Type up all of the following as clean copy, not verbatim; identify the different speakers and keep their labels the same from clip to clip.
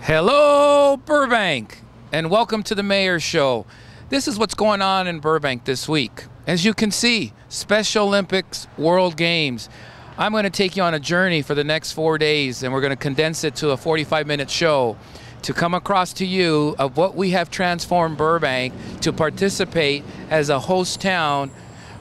Speaker 1: Hello, Burbank, and welcome to the Mayor's Show. This is what's going on in Burbank this week. As you can see, Special Olympics, World Games. I'm going to take you on a journey for the next 4 days, and we're going to condense it to a 45-minute show to come across to you of what we have transformed Burbank to participate as a host town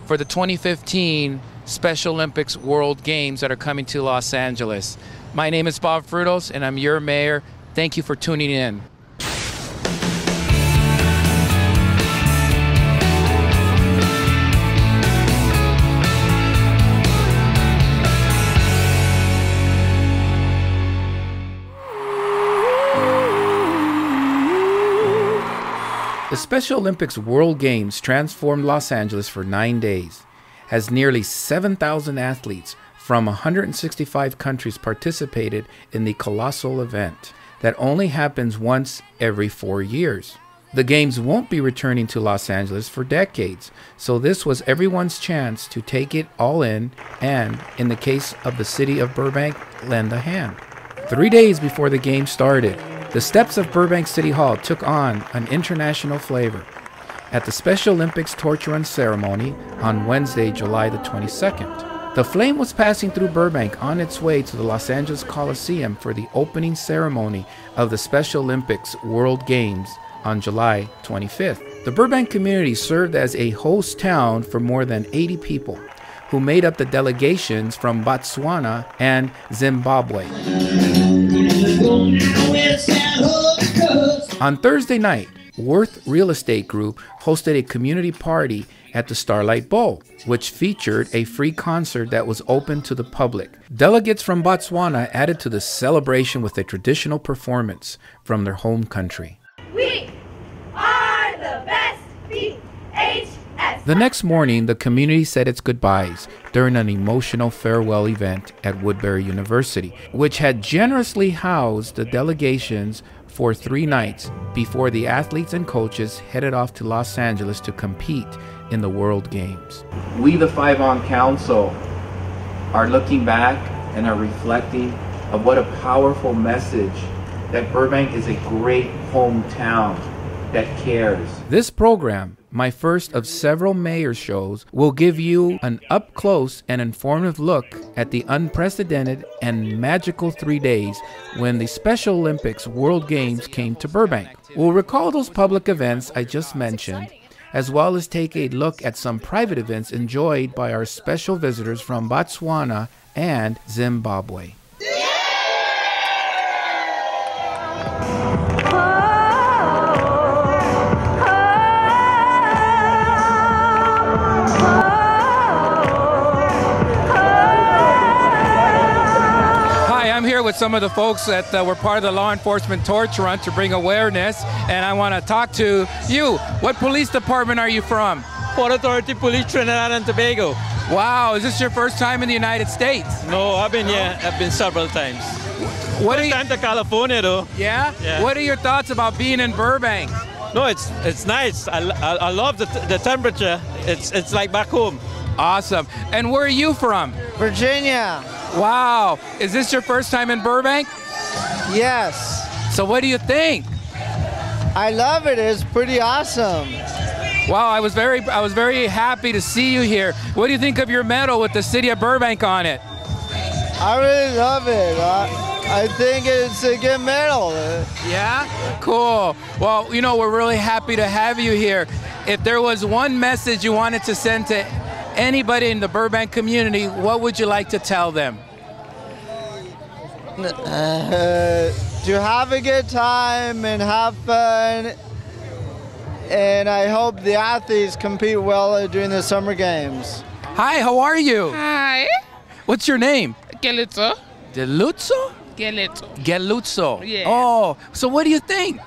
Speaker 1: for the 2015 Special Olympics World Games that are coming to Los Angeles. My name is Bob Frutos, and I'm your mayor. Thank you for tuning in. The Special Olympics World Games transformed Los Angeles for 9 days, as nearly 7,000 athletes from 165 countries participated in the colossal event that only happens once every 4 years. The Games won't be returning to Los Angeles for decades, so this was everyone's chance to take it all in and, in the case of the city of Burbank, lend a hand. 3 days before the Games started, the steps of Burbank City Hall took on an international flavor at the Special Olympics Torch Run ceremony on Wednesday, July the 22nd. The flame was passing through Burbank on its way to the Los Angeles Coliseum for the opening ceremony of the Special Olympics World Games on July 25th. The Burbank community served as a host town for more than 80 people, who made up the delegations from Botswana and Zimbabwe. On Thursday night, Worth Real Estate Group hosted a community party at the Starlight Bowl, which featured a free concert that was open to the public. Delegates from Botswana added to the celebration with a traditional performance from their home country.
Speaker 2: We are the best BHS.
Speaker 1: The next morning, the community said its goodbyes during an emotional farewell event at Woodbury University, which had generously housed the delegations for 3 nights before the athletes and coaches headed off to Los Angeles to compete in the World Games. We, the 5 on Council, are looking back and are reflecting of what a powerful message that Burbank is a great hometown that cares. This program, my first of several mayor shows, will give you an up-close and informative look at the unprecedented and magical 3 days when the Special Olympics World Games came to Burbank. We'll recall those public events I just mentioned, as well as take a look at some private events enjoyed by our special visitors from Botswana and Zimbabwe. I'm here with some of the folks that were part of the Law Enforcement Torch Run to bring awareness, and I want to talk to you. What police department are you from?
Speaker 3: Port Authority Police, Trinidad and Tobago.
Speaker 1: Wow, is this your first time in the United States?
Speaker 3: No, I've been here. I've been several times.
Speaker 1: First
Speaker 3: time to California, though.
Speaker 1: Yeah? What are your thoughts about being in Burbank?
Speaker 3: No, it's nice. I love the temperature. It's like back home.
Speaker 1: Awesome. And where are you from?
Speaker 4: Virginia.
Speaker 1: Wow. Is this your first time in Burbank?
Speaker 4: Yes.
Speaker 1: So what do you think?
Speaker 4: I love it. It's pretty awesome.
Speaker 1: Wow, I was very happy to see you here. What do you think of your medal with the city of Burbank on it?
Speaker 4: I really love it. I think it's a good medal.
Speaker 1: Yeah? Cool. Well, you know, we're really happy to have you here. If there was one message you wanted to send to anybody in the Burbank community, what would you like to tell them?
Speaker 4: To have a good time and have fun, and I hope the athletes compete well during the Summer Games.
Speaker 1: Hi, how are you?
Speaker 5: Hi.
Speaker 1: What's your name?
Speaker 5: Gelutso.
Speaker 1: Deluzzo?
Speaker 5: Gelutso.
Speaker 1: Gelutzo.
Speaker 5: Yeah.
Speaker 1: Oh, so what do you think?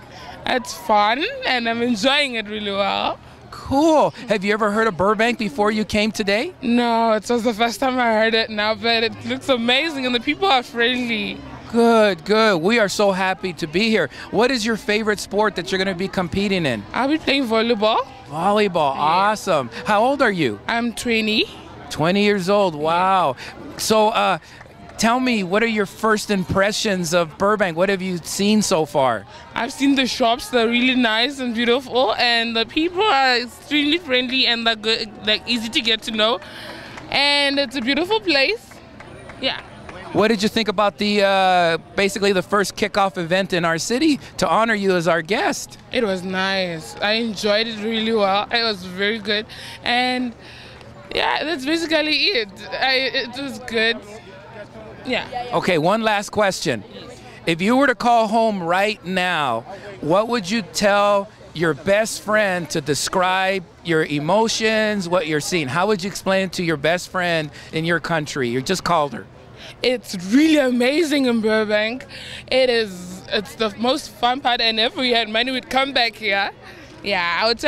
Speaker 5: It's fun, and I'm enjoying it really well.
Speaker 1: Cool. Have you ever heard of Burbank before you came today?
Speaker 5: No, it was the first time I heard it now, but it looks amazing, and the people are friendly.
Speaker 1: Good, good. We are so happy to be here. What is your favorite sport that you're going to be competing in?
Speaker 5: I'll be playing volleyball.
Speaker 1: Volleyball.
Speaker 5: Yeah.
Speaker 1: Awesome. How old are you?
Speaker 5: I'm 20.
Speaker 1: 20 years old. Wow. So Tell me, what are your first impressions of Burbank? What have you seen so far?
Speaker 5: I've seen the shops, they're really nice and beautiful, and the people are extremely friendly and they're good, like easy to get to know. And it's a beautiful place. Yeah.
Speaker 1: What did you think about the basically the first kickoff event in our city to honor you as our guest?
Speaker 5: It was nice. I enjoyed it really well. It was very good. And yeah, that's basically it. It was good. Yeah.
Speaker 1: Okay, one last question. If you were to call home right now, what would you tell your best friend to describe your emotions, what you're seeing? How would you explain it to your best friend in your country? You just called her.
Speaker 5: It's really amazing in Burbank. It's the most fun part, and if we had money, we'd come back here. Yeah, I would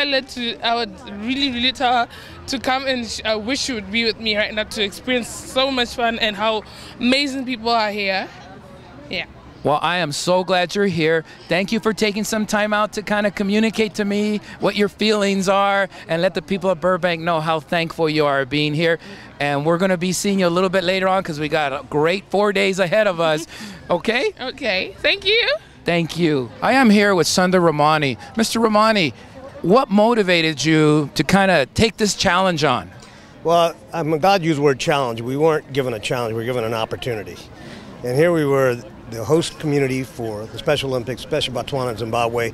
Speaker 5: really tell her to come, and I wish she would be with me right now to experience so much fun and how amazing people are here. Yeah.
Speaker 1: Well, I am so glad you're here. Thank you for taking some time out to kind of communicate to me what your feelings are and let the people of Burbank know how thankful you are being here. And we're going to be seeing you a little bit later on because we got a great 4 days ahead of us. Okay?
Speaker 5: Okay. Thank you.
Speaker 1: Thank you. I am here with Sundar Ramani. Mr. Ramani, what motivated you to kind of take this challenge on?
Speaker 6: Well, I'm glad you used the word challenge. We weren't given a challenge, we were given an opportunity. And here we were, the host community for the Special Olympics, especially Botswana and Zimbabwe.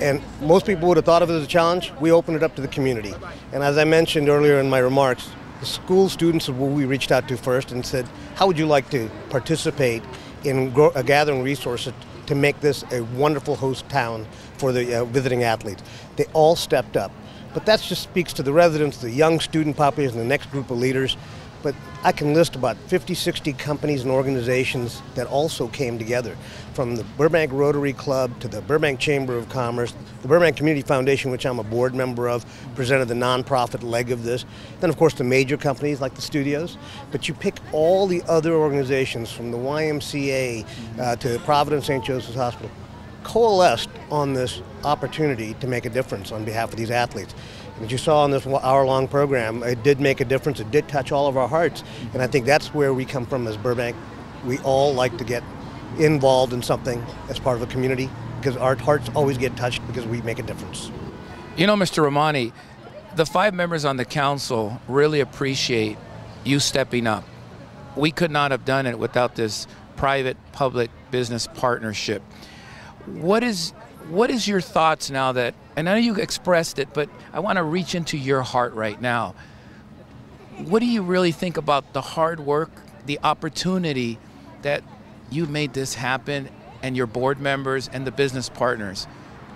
Speaker 6: And most people would have thought of it as a challenge. We opened it up to the community. And as I mentioned earlier in my remarks, the school students are what we reached out to first and said, how would you like to participate in gathering resources to make this a wonderful host town for the visiting athletes? They all stepped up. But that just speaks to the residents, the young student population, the next group of leaders. But I can list about 50, 60 companies and organizations that also came together, from the Burbank Rotary Club to the Burbank Chamber of Commerce. The Burbank Community Foundation, which I'm a board member of, presented the nonprofit leg of this. Then, of course, the major companies like the studios. But you pick all the other organizations, from the YMCA to Providence St. Joseph's Hospital, coalesced on this opportunity to make a difference on behalf of these athletes. And as you saw in this hour-long program, it did make a difference. It did touch all of our hearts. And I think that's where we come from as Burbank. We all like to get involved in something as part of a community because our hearts always get touched because we make a difference.
Speaker 1: You know, Mr. Ramani, the 5 members on the council really appreciate you stepping up. We could not have done it without this private-public business partnership. What is your thoughts now that, and I know you expressed it, but I want to reach into your heart right now. What do you really think about the hard work, the opportunity that you made this happen, and your board members and the business partners?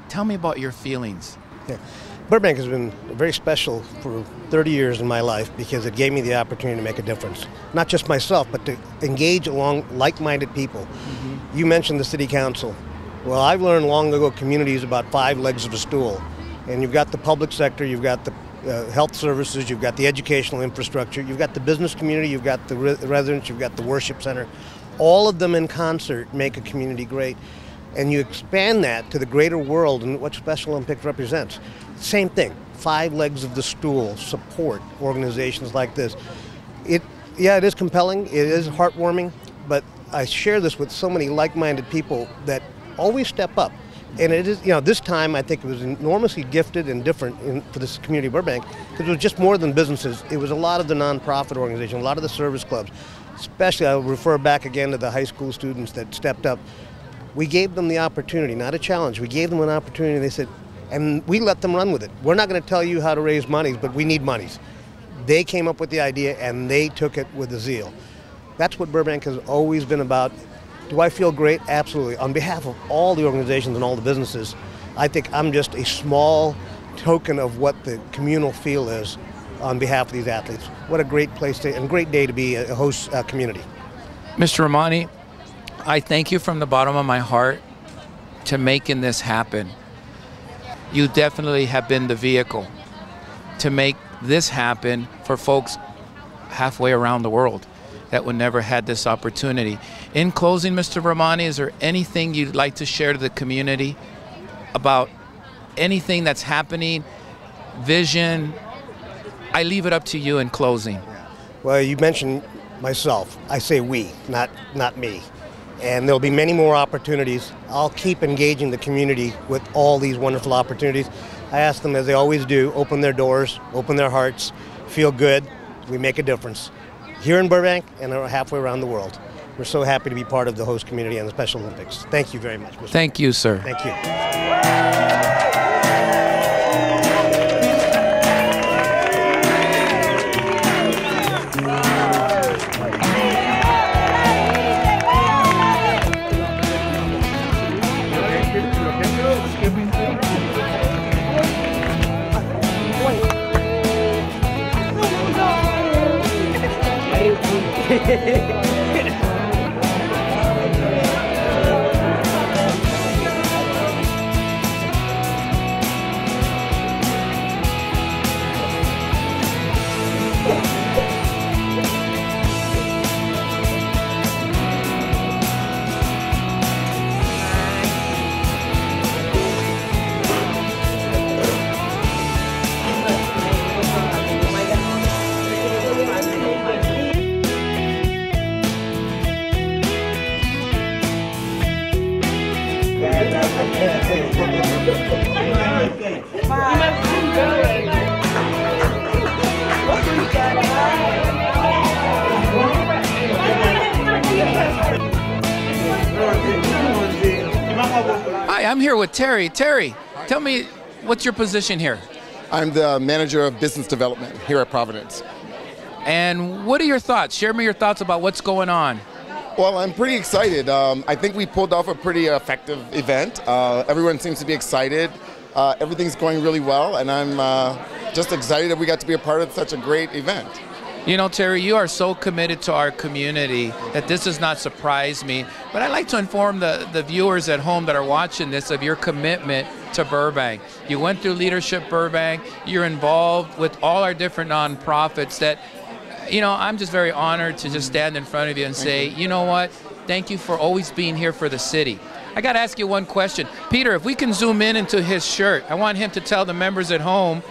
Speaker 1: Tell me about your feelings.
Speaker 6: Yeah. Burbank has been very special for 30 years in my life because it gave me the opportunity to make a difference. Not just myself, but to engage along like-minded people. Mm-hmm. You mentioned the city council. Well, I've learned long ago community is about 5 legs of a stool. And you've got the public sector, you've got the health services, you've got the educational infrastructure, you've got the business community, you've got the residents, you've got the worship center. All of them in concert make a community great. And you expand that to the greater world and what Special Olympics represents. Same thing, 5 legs of the stool support organizations like this. It is compelling, it is heartwarming, but I share this with so many like-minded people that always step up. And it is, this time I think it was enormously gifted and different for this community of Burbank because it was just more than businesses. It was a lot of the nonprofit organizations, a lot of the service clubs. Especially, I'll refer back again to the high school students that stepped up. We gave them the opportunity, not a challenge. We gave them an opportunity. They said, and we let them run with it. We're not going to tell you how to raise monies, but we need monies. They came up with the idea and they took it with a zeal. That's what Burbank has always been about. Do I feel great? Absolutely. On behalf of all the organizations and all the businesses, I think I'm just a small token of what the communal feel is on behalf of these athletes. What a great place and great day to be a host community.
Speaker 1: Mr. Ramani, I thank you from the bottom of my heart to making this happen. You definitely have been the vehicle to make this happen for folks halfway around the world that would never had this opportunity. In closing, Mr. Ramani, is there anything you'd like to share to the community about anything that's happening, vision? I leave it up to you in closing.
Speaker 6: Well, you mentioned myself. I say we, not me. And there'll be many more opportunities. I'll keep engaging the community with all these wonderful opportunities. I ask them, as they always do, open their doors, open their hearts, feel good. We make a difference here in Burbank and halfway around the world. We're so happy to be part of the host community on the Special Olympics. Thank you very much, Mr.
Speaker 1: Thank you, sir.
Speaker 6: Thank you.
Speaker 1: Hi, I'm here with Terry. Terry, tell me, what's your position here?
Speaker 7: I'm the manager of business development here at Providence.
Speaker 1: And what are your thoughts? Share me your thoughts about what's going on.
Speaker 7: Well, I'm pretty excited. I think we pulled off a pretty effective event. Everyone seems to be excited. Everything's going really well, and I'm just excited that we got to be a part of such a great event.
Speaker 1: You know, Terry, you are so committed to our community that this does not surprise me. But I'd like to inform the viewers at home that are watching this of your commitment to Burbank. You went through Leadership Burbank. You're involved with all our different nonprofits that, you know, I'm just very honored to just stand in front of you and say, you know what, thank you for always being here for the city. I got to ask you one question. Peter, if we can zoom in into his shirt, I want him to tell the members at home,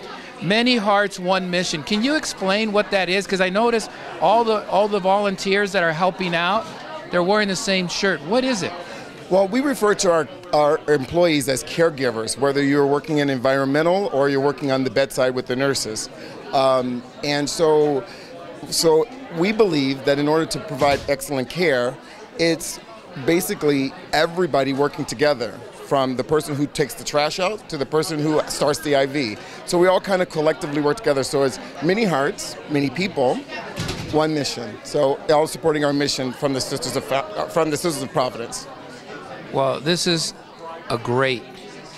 Speaker 1: many hearts, one mission. Can you explain what that is? Because I noticed all the volunteers that are helping out, they're wearing the same shirt. What is it?
Speaker 7: Well, we refer to our employees as caregivers, whether you're working in environmental or you're working on the bedside with the nurses. And so we believe that in order to provide excellent care, it's basically everybody working together, from the person who takes the trash out to the person who starts the IV. So we all kind of collectively work together. So it's many hearts, many people, one mission. So all supporting our mission from the Sisters of Providence.
Speaker 1: Well, this is a great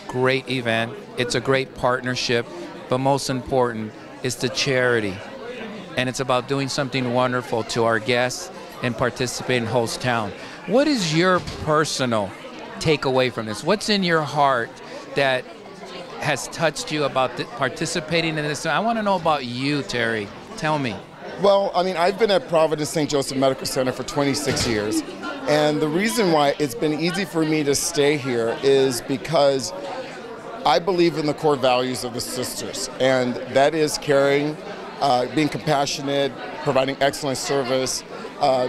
Speaker 1: event. It's a great partnership, but most important, it's the charity. And it's about doing something wonderful to our guests and participate in host town. What is your personal takeaway from this? What's in your heart that has touched you about participating in this? I want to know about you, Terry. Tell me.
Speaker 7: Well, I mean, I've been at Providence St. Joseph Medical Center for 26 years. And the reason why it's been easy for me to stay here is because I believe in the core values of the sisters. And that is caring, being compassionate, providing excellent service,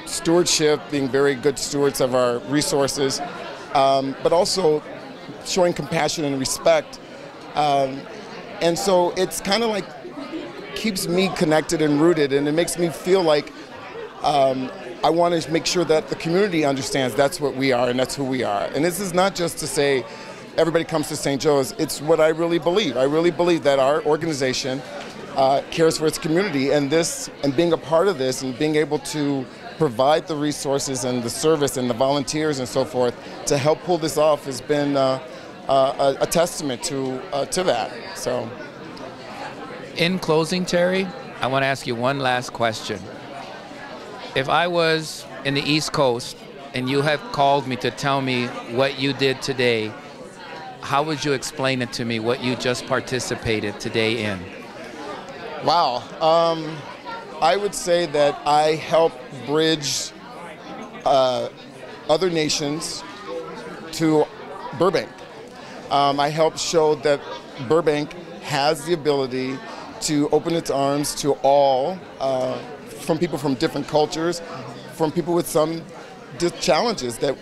Speaker 7: stewardship, being very good stewards of our resources, but also showing compassion and respect. And so it's kind of like keeps me connected and rooted, and it makes me feel like I want to make sure that the community understands that's what we are and that's who we are. And this is not just to say everybody comes to St. Joe's. It's what I really believe. I really believe that our organization cares for its community, and being a part of this and being able to provide the resources and the service and the volunteers and so forth to help pull this off has been a testament to that. So,
Speaker 1: in closing, Terry, I want to ask you one last question. If I was in the East Coast and you have called me to tell me what you did today, how would you explain it to me, what you just participated today in?
Speaker 7: Wow. I would say that I help bridge other nations to Burbank. I help show that Burbank has the ability to open its arms to all from people from different cultures, from people with some challenges that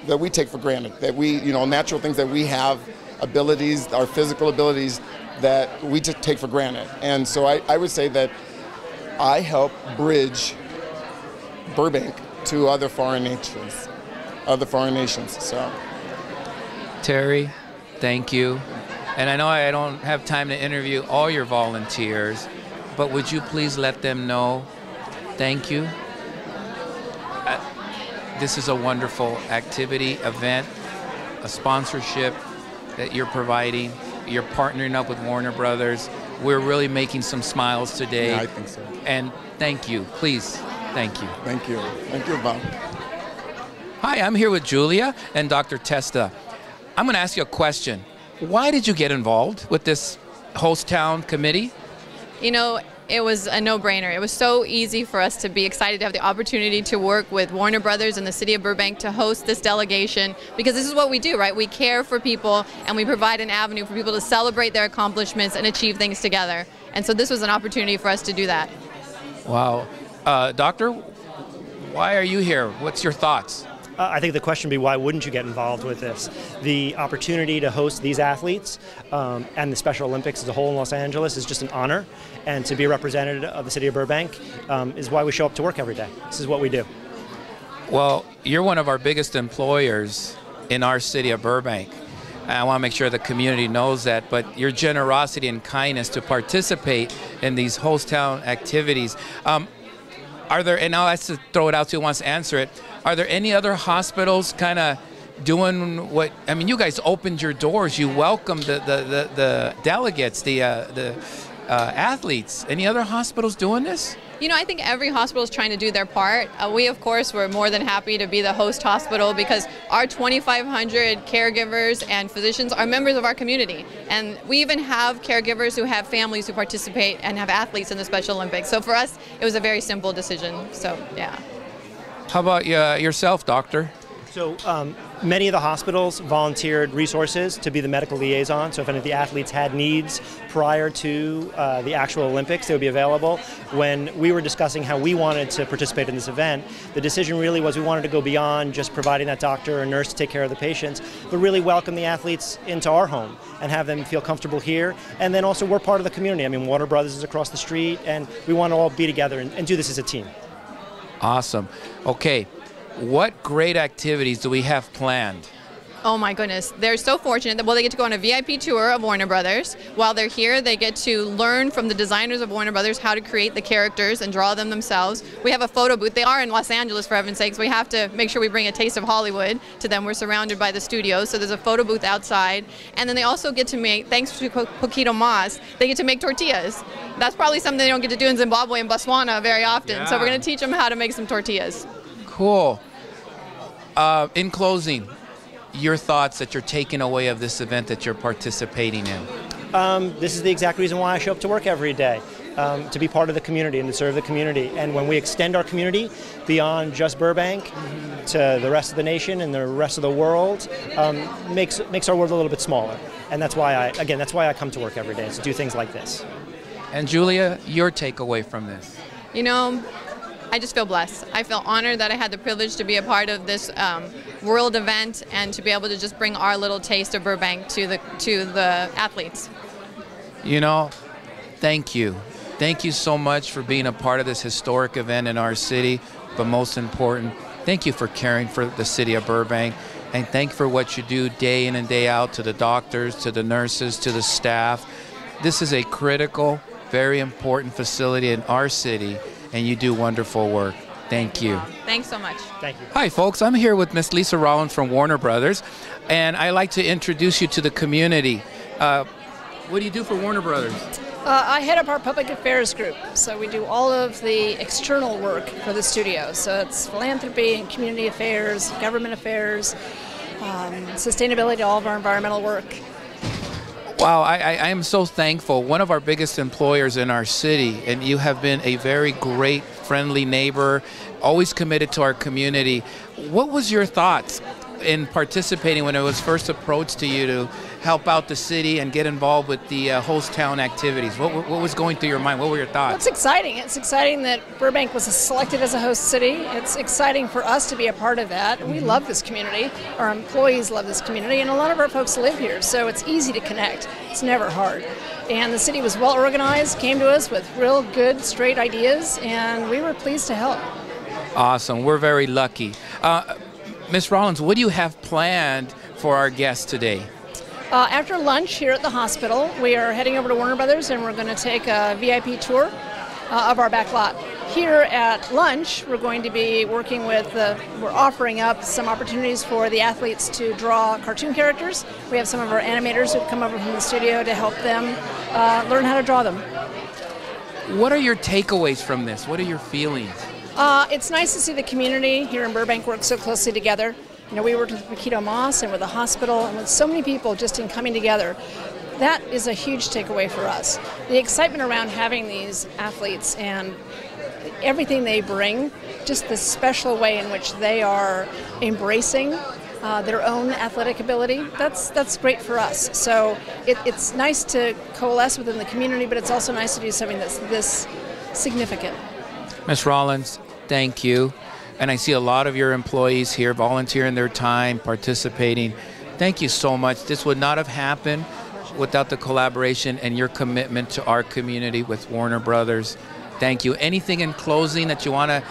Speaker 7: that we take for granted, that we, natural things that we have, abilities, our physical abilities that we just take for granted. And so I would say that I help bridge Burbank to other foreign nations. So,
Speaker 1: Terry, thank you. And I know I don't have time to interview all your volunteers, but would you please let them know thank you? This is a wonderful activity, event, a sponsorship that you're providing. You're partnering up with Warner Brothers. We're really making some smiles today.
Speaker 7: Yeah, I think so.
Speaker 1: And thank you. Please, thank you.
Speaker 7: Thank you. Thank you, Bob.
Speaker 1: Hi, I'm here with Julia and Dr. Testa. I'm going to ask you a question. Why did you get involved with this host town committee?
Speaker 8: It was a no-brainer. It was so easy for us to be excited to have the opportunity to work with Warner Brothers and the city of Burbank to host this delegation, because this is what we do, right? We care for people and we provide an avenue for people to celebrate their accomplishments and achieve things together. And so this was an opportunity for us to do that.
Speaker 1: Wow. Doctor, why are you here? What's your thoughts?
Speaker 9: I think the question would be, why wouldn't you get involved with this? The opportunity to host these athletes and the Special Olympics as a whole in Los Angeles is just an honor, and to be a representative of the city of Burbank is why we show up to work every day. This is what we do.
Speaker 1: Well, you're one of our biggest employers in our city of Burbank. I want to make sure the community knows that, but your generosity and kindness to participate in these host town activities. Are there, and I'll ask to throw it out to who wants to answer it, are there any other hospitals kind of doing what, I mean, you guys opened your doors, you welcomed the delegates, the athletes. Any other hospitals doing this?
Speaker 8: I think every hospital is trying to do their part. We, of course, were more than happy to be the host hospital because our 2,500 caregivers and physicians are members of our community. And we even have caregivers who have families who participate and have athletes in the Special Olympics. So for us, it was a very simple decision. So, yeah.
Speaker 1: How about yourself, doctor?
Speaker 9: So many of the hospitals volunteered resources to be the medical liaison. So if any of the athletes had needs prior to the actual Olympics, they would be available. When we were discussing how we wanted to participate in this event, the decision really was we wanted to go beyond just providing that doctor or nurse to take care of the patients, but really welcome the athletes into our home and have them feel comfortable here. And then also we're part of the community. I mean, Warner Brothers is across the street, and we want to all be together and do this as a team.
Speaker 1: Awesome. Okay. What great activities do we have planned?
Speaker 8: Oh my goodness, they're so fortunate that, well, they get to go on a VIP tour of Warner Brothers. While they're here, they get to learn from the designers of Warner Brothers how to create the characters and draw them themselves. We have a photo booth. They are in Los Angeles, for heaven's sakes. We have to make sure we bring a taste of Hollywood to them. We're surrounded by the studios, so there's a photo booth outside. And then they also get to make, thanks to Poquito Mas, they get to make tortillas. That's probably something they don't get to do in Zimbabwe and Botswana very often. Yeah. So we're going to teach them how to make some tortillas.
Speaker 1: Cool. In closing, your thoughts that you're taking away of this event that you're participating in?
Speaker 9: This is the exact reason why I show up to work every day, to be part of the community and to serve the community. And when we extend our community beyond just Burbank to the rest of the nation and the rest of the world, makes our world a little bit smaller. And that's why that's why I come to work every day, is to do things like this.
Speaker 1: And Julia, your takeaway from this?
Speaker 8: I just feel blessed. I feel honored that I had the privilege to be a part of this world event and to be able to just bring our little taste of Burbank to the athletes.
Speaker 1: Thank you. Thank you so much for being a part of this historic event in our city, but most important, thank you for caring for the city of Burbank, and thank you for what you do day in and day out to the doctors, to the nurses, to the staff. This is a critical, very important facility in our city, and you do wonderful work. Thank you.
Speaker 8: Thanks so much.
Speaker 9: Thank you.
Speaker 1: Hi, folks. I'm here with Miss Lisa Rollins from Warner Brothers, and I'd like to introduce you to the community. What do you do for Warner Brothers?
Speaker 10: I head up our public affairs group, so we do all of the external work for the studio. So it's philanthropy and community affairs, government affairs, sustainability, all of our environmental work.
Speaker 1: Wow, I am so thankful. One of our biggest employers in our city, and you have been a very great, friendly neighbor, always committed to our community. What was your thoughts in participating when it was first approached to you to help out the city and get involved with the host town activities. What was going through your mind? What were your thoughts?
Speaker 10: It's exciting. It's exciting that Burbank was selected as a host city. It's exciting for us to be a part of that. We love this community. Our employees love this community, and a lot of our folks live here, so it's easy to connect. It's never hard. And the city was well organized, came to us with real good, straight ideas, and we were pleased to help.
Speaker 1: Awesome. We're very lucky. Ms. Rollins, what do you have planned for our guests today?
Speaker 10: After lunch here at the hospital, we are heading over to Warner Brothers, and we're going to take a VIP tour of our back lot. Here at lunch, we're going to be working with, we're offering up some opportunities for the athletes to draw cartoon characters. We have some of our animators who've come over from the studio to help them learn how to draw them.
Speaker 1: What are your takeaways from this? What are your feelings?
Speaker 10: It's nice to see the community here in Burbank work so closely together. You know, we worked with Paquito Moss and with the hospital and with so many people just in coming together. That is a huge takeaway for us. The excitement around having these athletes and everything they bring, just the special way in which they are embracing their own athletic ability, that's great for us. So it's nice to coalesce within the community, but it's also nice to do something that's this significant.
Speaker 1: Ms. Rollins, thank you. And I see a lot of your employees here volunteering their time, participating. Thank you so much. This would not have happened without the collaboration and your commitment to our community with Warner Brothers. Thank you. Anything in closing that you want to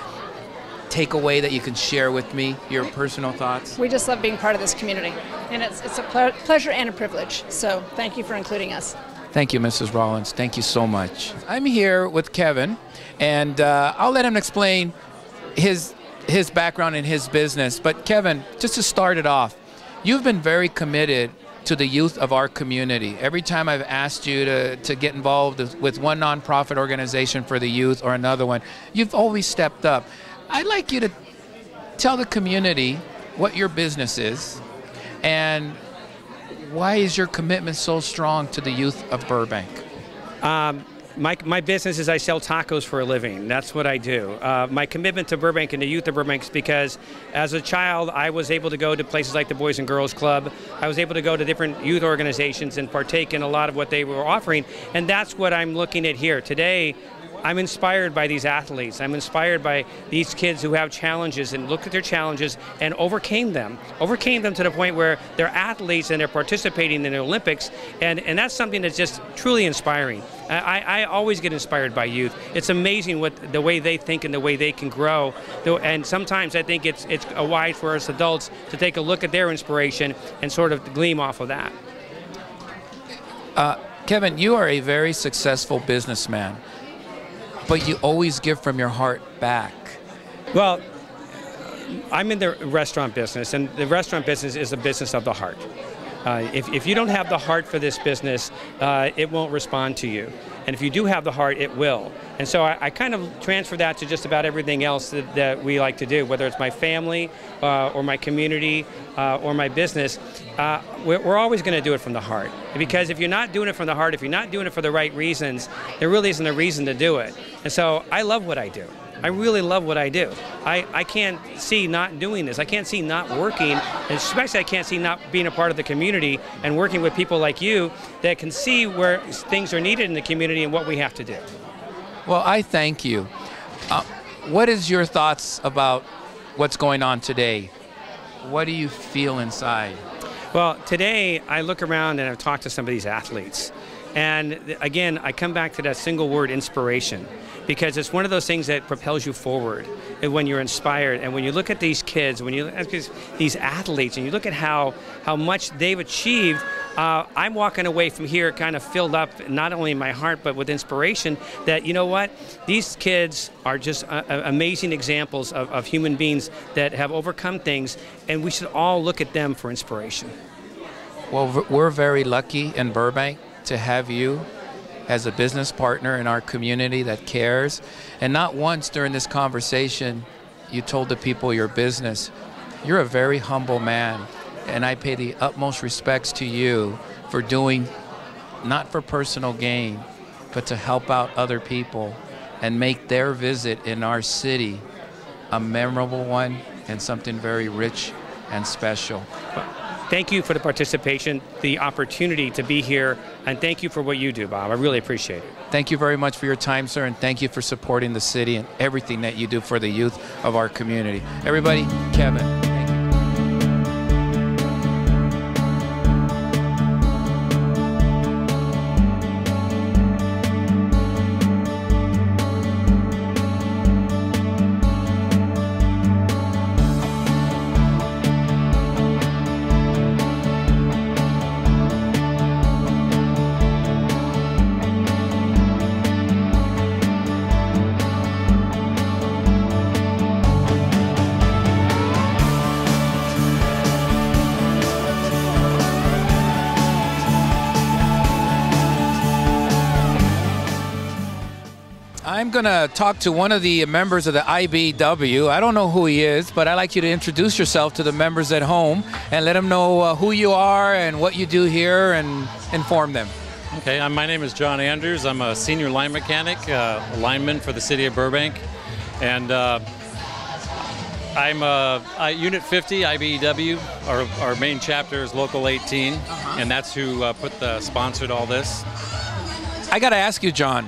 Speaker 1: take away that you can share with me, your personal thoughts?
Speaker 10: We just love being part of this community, and it's a pleasure and a privilege. So thank you for including us.
Speaker 1: Thank you, Mrs. Rollins. Thank you so much. I'm here with Kevin, and I'll let him explain his background and his business. But Kevin, just to start it off, you've been very committed to the youth of our community. Every time I've asked you to get involved with one nonprofit organization for the youth or another one, you've always stepped up. I'd like you to tell the community what your business is and why is your commitment so strong to the youth of Burbank?
Speaker 11: My business is I sell tacos for a living. That's what I do. My commitment to Burbank and the youth of Burbank is because as a child, I was able to go to places like the Boys and Girls Club. I was able to go to different youth organizations and partake in a lot of what they were offering. And that's what I'm looking at here. Today, I'm inspired by these athletes. I'm inspired by these kids who have challenges and looked at their challenges and overcame them to the point where they're athletes and they're participating in the Olympics. And that's something that's just truly inspiring. I always get inspired by youth. It's amazing the way they think and the way they can grow. And sometimes I think it's wise for us adults to take a look at their inspiration and sort of gleam off of that.
Speaker 1: Kevin, you are a very successful businessman, but you always give from your heart back.
Speaker 11: Well, I'm in the restaurant business, and the restaurant business is a business of the heart. If you don't have the heart for this business, it won't respond to you. And if you do have the heart, it will. And so I kind of transfer that to just about everything else that we like to do, whether it's my family or my community or my business. We're always going to do it from the heart. Because if you're not doing it from the heart, if you're not doing it for the right reasons, there really isn't a reason to do it. And so I love what I do. I really love what I do. I can't see not doing this. I can't see not working, and especially I can't see not being a part of the community and working with people like you that can see where things are needed in the community and what we have to do.
Speaker 1: Well, I thank you. What is your thoughts about what's going on today? What do you feel inside?
Speaker 11: Well, today I look around and I've talked to some of these athletes. And again, I come back to that single word, inspiration, because it's one of those things that propels you forward when you're inspired. And when you look at these kids, when you look at these athletes, and you look at how much they've achieved, I'm walking away from here kind of filled up, not only in my heart, but with inspiration that, you know what, these kids are just amazing examples of human beings that have overcome things, and we should all look at them for inspiration.
Speaker 1: Well, we're very lucky in Burbank to have you as a business partner in our community that cares. And not once during this conversation you told the people your business. You're a very humble man, and I pay the utmost respects to you for doing not for personal gain, but to help out other people and make their visit in our city a memorable one and something very rich and special.
Speaker 11: thank you for the participation, the opportunity to be here, and thank you for what you do, Bob. I really appreciate it.
Speaker 1: Thank you very much for your time, sir, and thank you for supporting the city and everything that you do for the youth of our community. Everybody, Kevin. I'm going to talk to one of the members of the IBW. I don't know who he is, but I'd like you to introduce yourself to the members at home and let them know who you are and what you do here and inform them.
Speaker 3: Okay, my name is John Andrews. I'm a senior line mechanic, lineman for the city of Burbank. And I'm Unit 50, IBEW. Our main chapter is Local 18, and that's who sponsored all this.
Speaker 1: I got to ask you, John,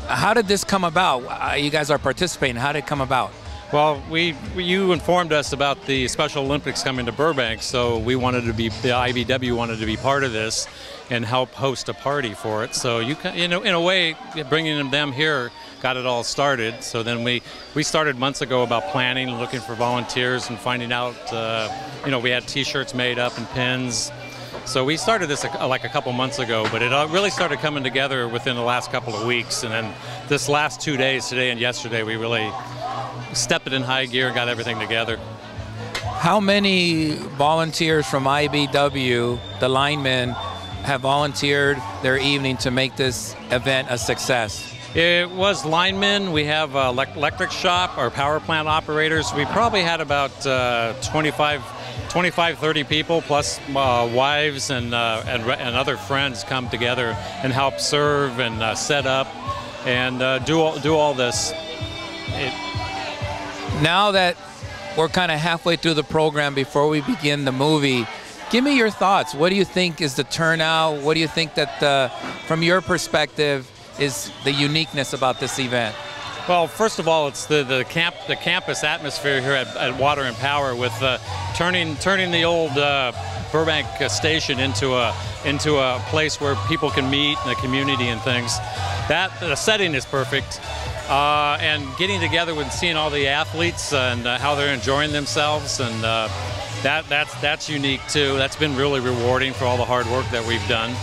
Speaker 1: how did this come about? You guys are participating. How did it come about?
Speaker 3: Well, you informed us about the Special Olympics coming to Burbank, so we wanted to be, the IBW wanted to be part of this and help host a party for it. So in a way, bringing them here got it all started. So then we started months ago about planning and looking for volunteers and finding out, we had T-shirts made up and pins. So we started this like a couple months ago, but it really started coming together within the last couple of weeks. And then this last 2 days, today and yesterday, we really stepped it in high gear and got everything together.
Speaker 1: How many volunteers from IBW, the linemen, have volunteered their evening to make this event a success?
Speaker 3: It was linemen. We have electric shop, our power plant operators. We probably had about 25-30 people, plus wives and other friends come together and help serve and set up and do all this.
Speaker 1: Now that we're kind of halfway through the program before we begin the movie, give me your thoughts. What do you think is the turnout? What do you think that, from your perspective, is the uniqueness about this event?
Speaker 3: Well, first of all, it's the campus atmosphere here at Water and Power, with turning the old Burbank station into a place where people can meet in the community and things. The setting is perfect, and getting together and seeing all the athletes and how they're enjoying themselves, and that's unique too. That's been really rewarding for all the hard work that we've done.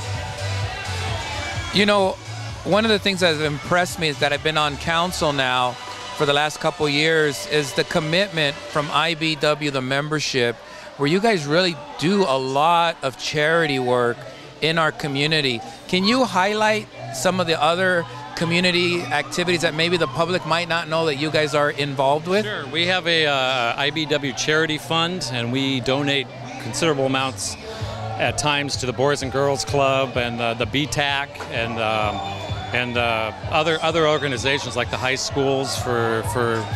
Speaker 1: You know, one of the things that has impressed me is that I've been on council now for the last couple years is the commitment from IBW, the membership, where you guys really do a lot of charity work in our community. Can you highlight some of the other community activities that maybe the public might not know that you guys are involved with?
Speaker 3: Sure. We have a IBW charity fund, and we donate considerable amounts at times to the Boys and Girls Club and the BTAC and other organizations like the high schools for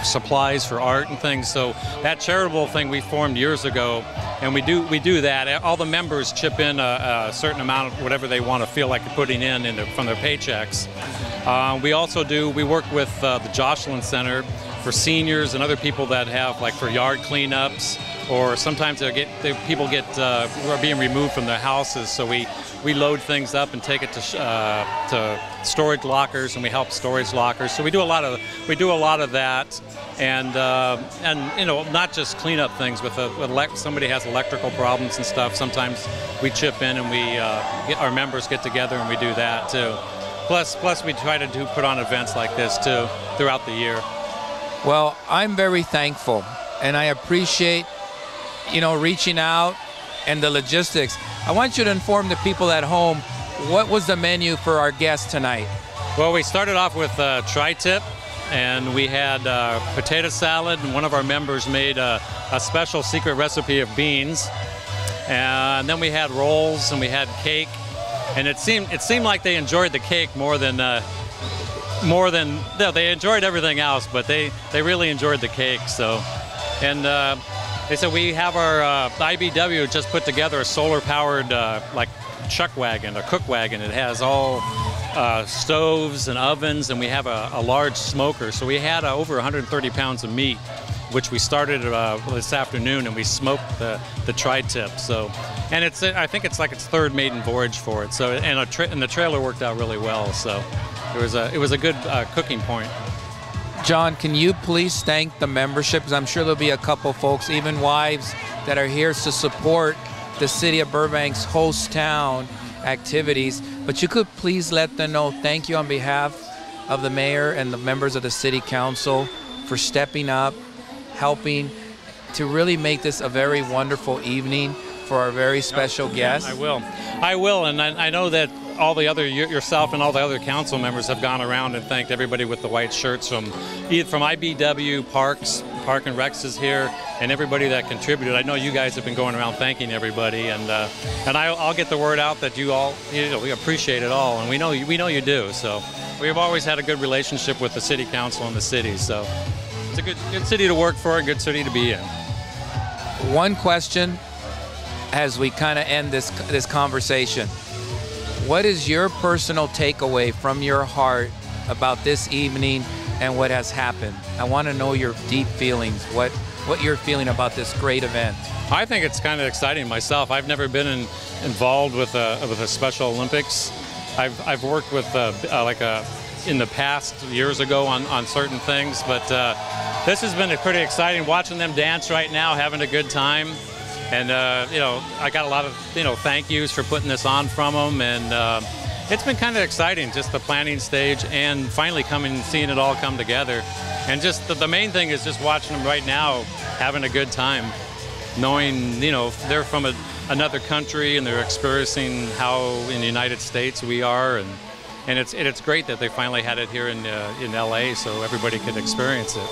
Speaker 3: supplies for art and things. So that charitable thing we formed years ago, and we do that. All the members chip in a certain amount of whatever they want to feel like putting in from their paychecks. We work with the Jocelyn Center for seniors and other people that have, like, for yard cleanups, or sometimes people are being removed from their houses, so we load things up and take it to storage lockers, and we help storage lockers. So we do a lot of that, and not just clean up things. With somebody has electrical problems and stuff, sometimes we chip in and our members get together and we do that too. Plus we try to put on events like this too throughout the year.
Speaker 1: Well, I'm very thankful, and I appreciate reaching out and the logistics. I want you to inform the people at home, what was the menu for our guests tonight?
Speaker 3: Well, we started off with tri-tip, and we had potato salad, and one of our members made a special secret recipe of beans. And then we had rolls, and we had cake, and it seemed like they enjoyed the cake more than they enjoyed everything else, but they really enjoyed the cake. So, and They said we have our IBW just put together a solar-powered like chuck wagon, a cook wagon. It has all stoves and ovens, and we have a large smoker. So we had over 130 pounds of meat, which we started this afternoon, and we smoked the tri-tip. So, and I think it's like its third maiden voyage for it. So, and the trailer worked out really well. So, it was a good cooking point.
Speaker 1: John, can you please thank the membership? Because I'm sure there'll be a couple folks, even wives, that are here to support the city of Burbank's host town activities. But you could please let them know thank you on behalf of the mayor and the members of the city council for stepping up, helping to really make this a very wonderful evening for our very special guests.
Speaker 3: I will, and I know that all the other, yourself and all the other council members have gone around and thanked everybody with the white shirts from IBW, Park and Rex is here, and everybody that contributed. I know you guys have been going around thanking everybody, and I'll get the word out that you all, we appreciate it all, and we know you do. So we've always had a good relationship with the city council and the city. So it's a good city to work for, a good city to be in.
Speaker 1: One question as we kind of end this conversation. What is your personal takeaway from your heart about this evening and what has happened? I want to know your deep feelings, what you're feeling about this great event.
Speaker 3: I think it's kind of exciting myself. I've never been involved with a Special Olympics. I've worked with in the past years ago on certain things, but this has been pretty exciting. Watching them dance right now, having a good time. And, I got a lot of, thank yous for putting this on from them. And it's been kind of exciting, just the planning stage and finally seeing it all come together. And just the main thing is just watching them right now, having a good time, knowing, they're from another country and they're experiencing how in the United States we are. And it's great that they finally had it here in LA so everybody could experience it.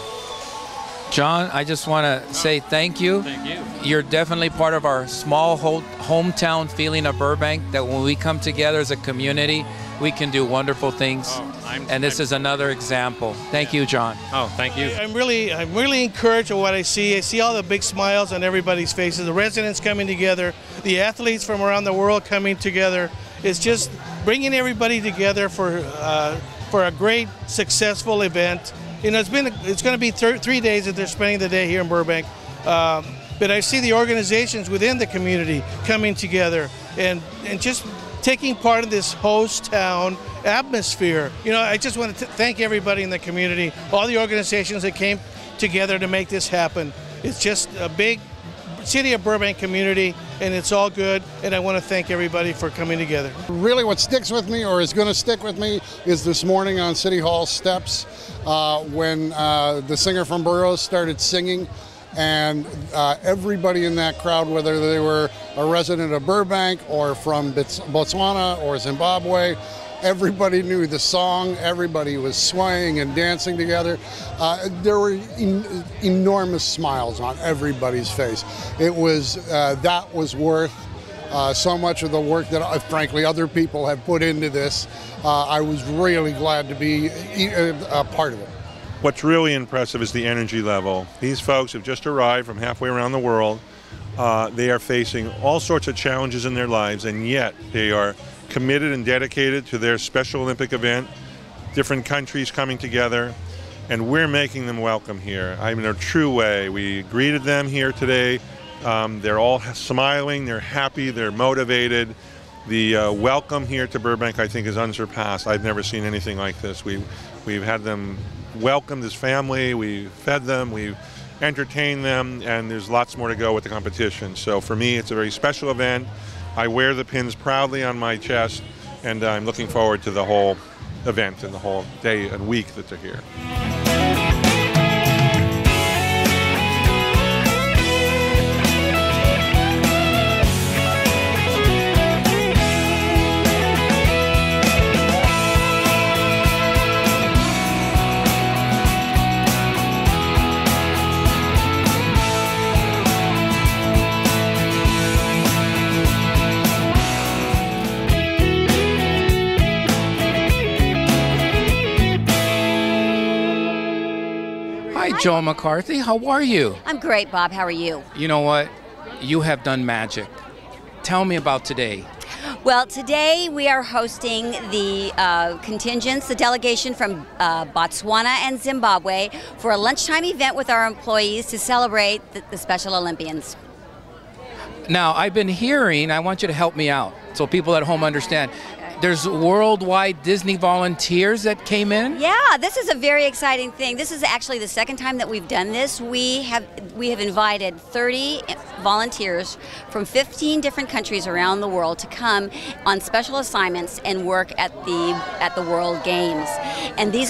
Speaker 1: John, I just want to say thank you.
Speaker 3: Thank you.
Speaker 1: You're definitely part of our small hometown feeling of Burbank, that when we come together as a community, we can do wonderful things. And this is another example. Thank you, John.
Speaker 3: Oh, thank you.
Speaker 12: I'm really encouraged with what I see. I see all the big smiles on everybody's faces, the residents coming together, the athletes from around the world coming together. It's just bringing everybody together for a great, successful event. It's going to be 3 days that they're spending the day here in Burbank. But I see the organizations within the community coming together and just taking part of this host town atmosphere. I just want to thank everybody in the community, all the organizations that came together to make this happen. It's just a big city of Burbank community, and it's all good, and I want to thank everybody for coming together.
Speaker 13: Really what sticks with me, or is going to stick with me, is this morning on City Hall steps when the singer from Burroughs started singing, and everybody in that crowd, whether they were a resident of Burbank or from Botswana or Zimbabwe, everybody knew the song, everybody was swaying and dancing together. There were enormous smiles on everybody's face. It was, that was worth so much of the work that, frankly, other people have put into this. I was really glad to be a part of it.
Speaker 14: What's really impressive is the energy level. These folks have just arrived from halfway around the world. They are facing all sorts of challenges in their lives, and yet they are committed and dedicated to their Special Olympic event, different countries coming together, and we're making them welcome here. I mean, in a true way. We greeted them here today. They're all smiling, they're happy, they're motivated. The welcome here to Burbank, I think, is unsurpassed. I've never seen anything like this. We've had them welcomed as family, we've fed them, we've entertained them, and there's lots more to go with the competition. So for me, it's a very special event. I wear the pins proudly on my chest, and I'm looking forward to the whole event and the whole day and week that they're here.
Speaker 1: Hi, Joan McCarthy. How are you?
Speaker 15: I'm great, Bob. How are you?
Speaker 1: You know what? You have done magic. Tell me about today.
Speaker 15: Well, today we are hosting the contingents, the delegation from Botswana and Zimbabwe for a lunchtime event with our employees to celebrate the Special Olympians.
Speaker 1: Now, I've been hearing, I want you to help me out so people at home understand. There's worldwide Disney volunteers that came in?
Speaker 15: Yeah, this is a very exciting thing. This is actually the second time that we've done this. We have invited 30 volunteers from 15 different countries around the world to come on special assignments and work at the World Games. And this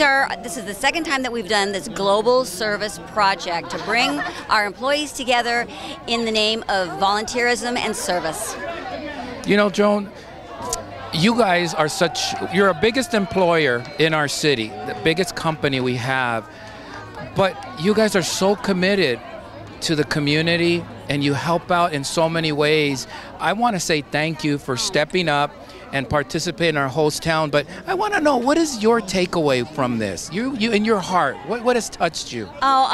Speaker 15: is the second time that we've done this global service project to bring our employees together in the name of volunteerism and service.
Speaker 1: You know, Joan, you guys are you're our biggest employer in our city, the biggest company we have, but you guys are so committed to the community and you help out in so many ways. I want to say thank you for stepping up and participate in our host town, but I want to know, what is your takeaway from this? You in your heart, what has touched you?
Speaker 15: Oh,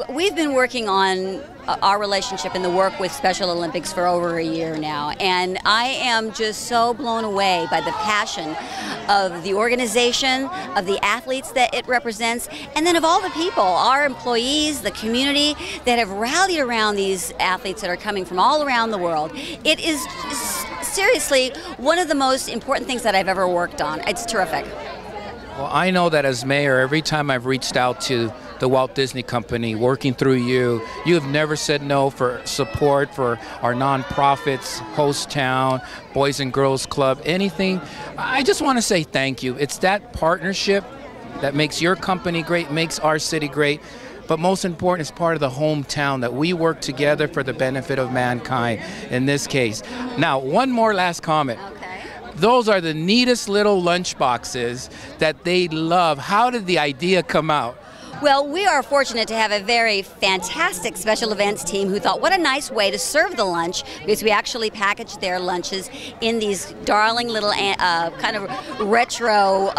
Speaker 15: we've been working on our relationship and the work with Special Olympics for over a year now, and I am just so blown away by the passion of the organization, of the athletes that it represents, and then of all the people, our employees, the community that have rallied around these athletes that are coming from all around the world. It is seriously one of the most important things that I've ever worked on. It's terrific.
Speaker 1: Well, I know that as mayor, every time I've reached out to the Walt Disney Company, working through you have never said no for support for our nonprofits, Host Town, Boys and Girls Club, anything. I just want to say thank you. It's that partnership that makes your company great, makes our city great, but most important, it's part of the hometown that we work together for the benefit of mankind in this case. Now, one more last comment.
Speaker 15: Okay.
Speaker 1: Those are the neatest little lunch boxes that they love. How did the idea come out?
Speaker 15: Well, we are fortunate to have a very fantastic special events team who thought, what a nice way to serve the lunch, because we actually packaged their lunches in these darling little kind of retro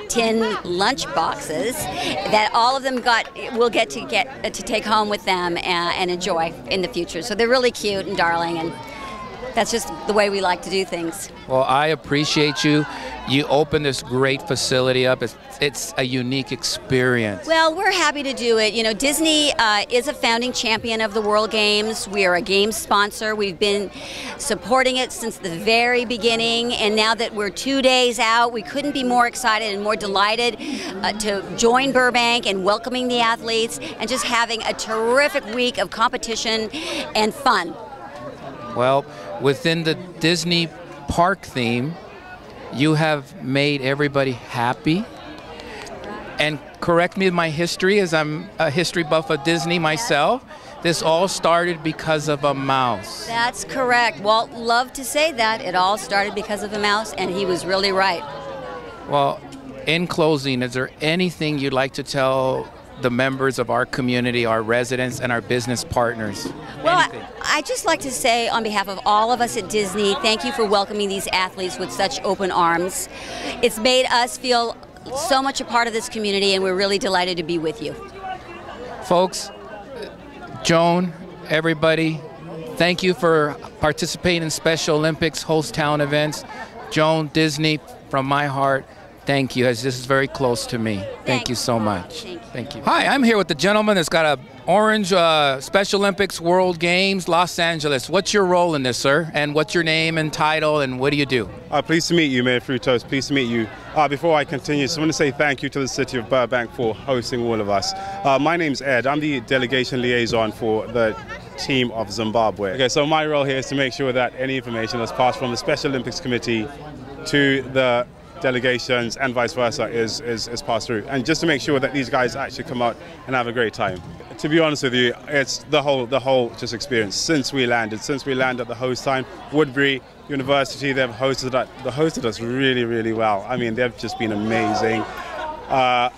Speaker 15: tin lunch boxes that all of them will get to take home with them and enjoy in the future. So they're really cute and darling, and that's just the way we like to do things.
Speaker 1: Well, I appreciate you. You opened this great facility up. It's a unique experience.
Speaker 15: Well, we're happy to do it. You know, Disney is a founding champion of the World Games. We are a games sponsor. We've been supporting it since the very beginning, and now that we're 2 days out, we couldn't be more excited and more delighted to join Burbank and welcoming the athletes and just having a terrific week of competition and fun.
Speaker 1: Well, within the Disney park theme, you have made everybody happy. And correct me in my history, as I'm a history buff of Disney myself, this all started because of a mouse.
Speaker 15: That's correct. Walt loved to say that. It all started because of a mouse, and he was really right.
Speaker 1: Well, in closing, is there anything you'd like to tell the members of our community, our residents, and our business partners?
Speaker 15: Well, I'd just like to say on behalf of all of us at Disney, thank you for welcoming these athletes with such open arms. It's made us feel so much a part of this community, and we're really delighted to be with you.
Speaker 1: Folks, Joan, everybody, thank you for participating in Special Olympics host town events. Joan, Disney, from my heart, thank you, as this is very close to me. Thank you so much. Thank you. Hi, I'm here with the gentleman that's got a orange Special Olympics World Games, Los Angeles. What's your role in this, sir? And what's your name and title, and what do you do?
Speaker 16: Pleased to meet you, Mayor Frutos. Pleased to meet you. Before I continue, I just want to say thank you to the city of Burbank for hosting all of us. My name's Ed. I'm the delegation liaison for the team of Zimbabwe. Okay, so my role here is to make sure that any information that's passed from the Special Olympics Committee to the delegations and vice versa is passed through, and just to make sure that these guys actually come out and have a great time. To be honest with you, it's the whole just experience since we landed at the host time. Woodbury University, they've hosted us really well. I mean, they've just been amazing. I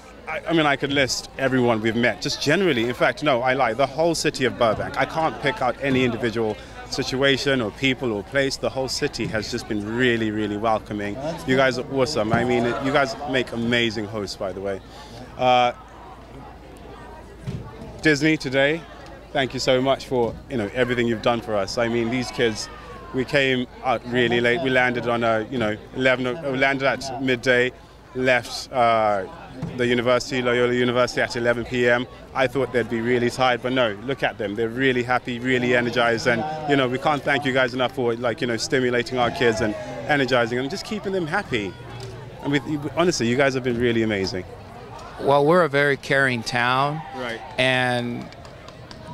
Speaker 16: mean, I could list everyone we've met, just generally. In fact, no, I lie. The whole city of Burbank. I can't pick out any individual situation or people or place. The whole city has just been really welcoming. You guys are awesome. I mean, you guys make amazing hosts, by the way. Disney today, thank you so much for everything you've done for us. I mean, these kids, we came out really late. We landed on we landed at midday, left the university, Loyola University, at 11 p.m. I thought they'd be really tired, but no, look at them. They're really happy, really energized, and we can't thank you guys enough for stimulating our kids and energizing them, just keeping them happy. And honestly, you guys have been really amazing.
Speaker 1: Well, we're a very caring town,
Speaker 16: right?
Speaker 1: And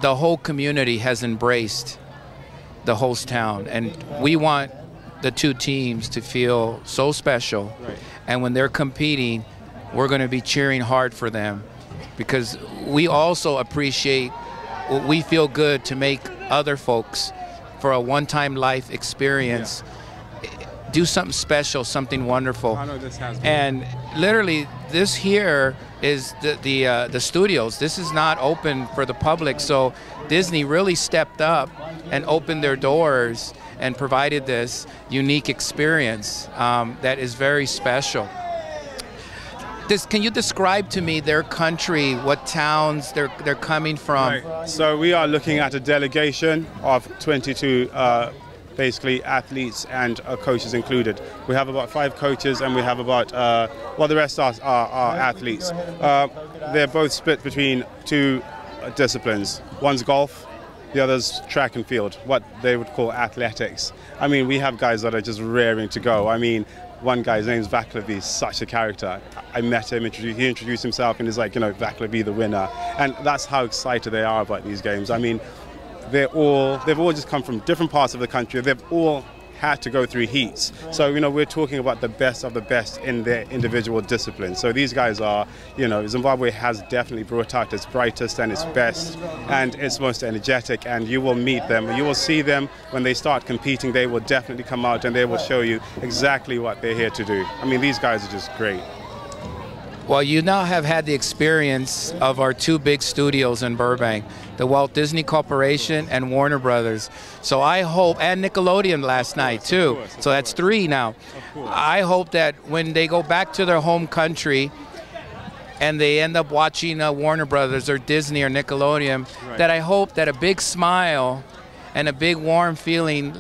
Speaker 1: the whole community has embraced the host town, and we want the two teams to feel so special.
Speaker 16: Right.
Speaker 1: And when they're competing, we're going to be cheering hard for them, because we also appreciate what we feel good to make other folks, for a one-time life experience, do something special, something wonderful.
Speaker 16: I know this has been.
Speaker 1: And literally, this here is the studios. This is not open for the public, so Disney really stepped up and opened their doors and provided this unique experience that is very special. Can you describe to me their country, what towns they're coming from?
Speaker 16: Right. So we are looking at a delegation of 22 basically athletes and coaches included. We have about 5 coaches, and we have about, the rest are athletes. They're both split between 2 disciplines. One's golf, the other's track and field, what they would call athletics. I mean, we have guys that are just raring to go. I mean, one guy's name's Vaclavi, such a character. I met him, he introduced himself, and he's like, Vaclavi the winner. And that's how excited they are about these games. I mean, they've all just come from different parts of the country. They've all had to go through heats. So, we're talking about the best of the best in their individual disciplines. So these guys are, Zimbabwe has definitely brought out its brightest and its best and its most energetic, and you will meet them. You will see them when they start competing. They will definitely come out and they will show you exactly what they're here to do. I mean, these guys are just great.
Speaker 1: Well, you now have had the experience of our 2 big studios in Burbank, the Walt Disney Corporation and Warner Brothers. So I hope, and Nickelodeon last night too. So that's 3 now. I hope that when they go back to their home country and they end up watching Warner Brothers or Disney or Nickelodeon, that I hope that a big smile and a big warm feeling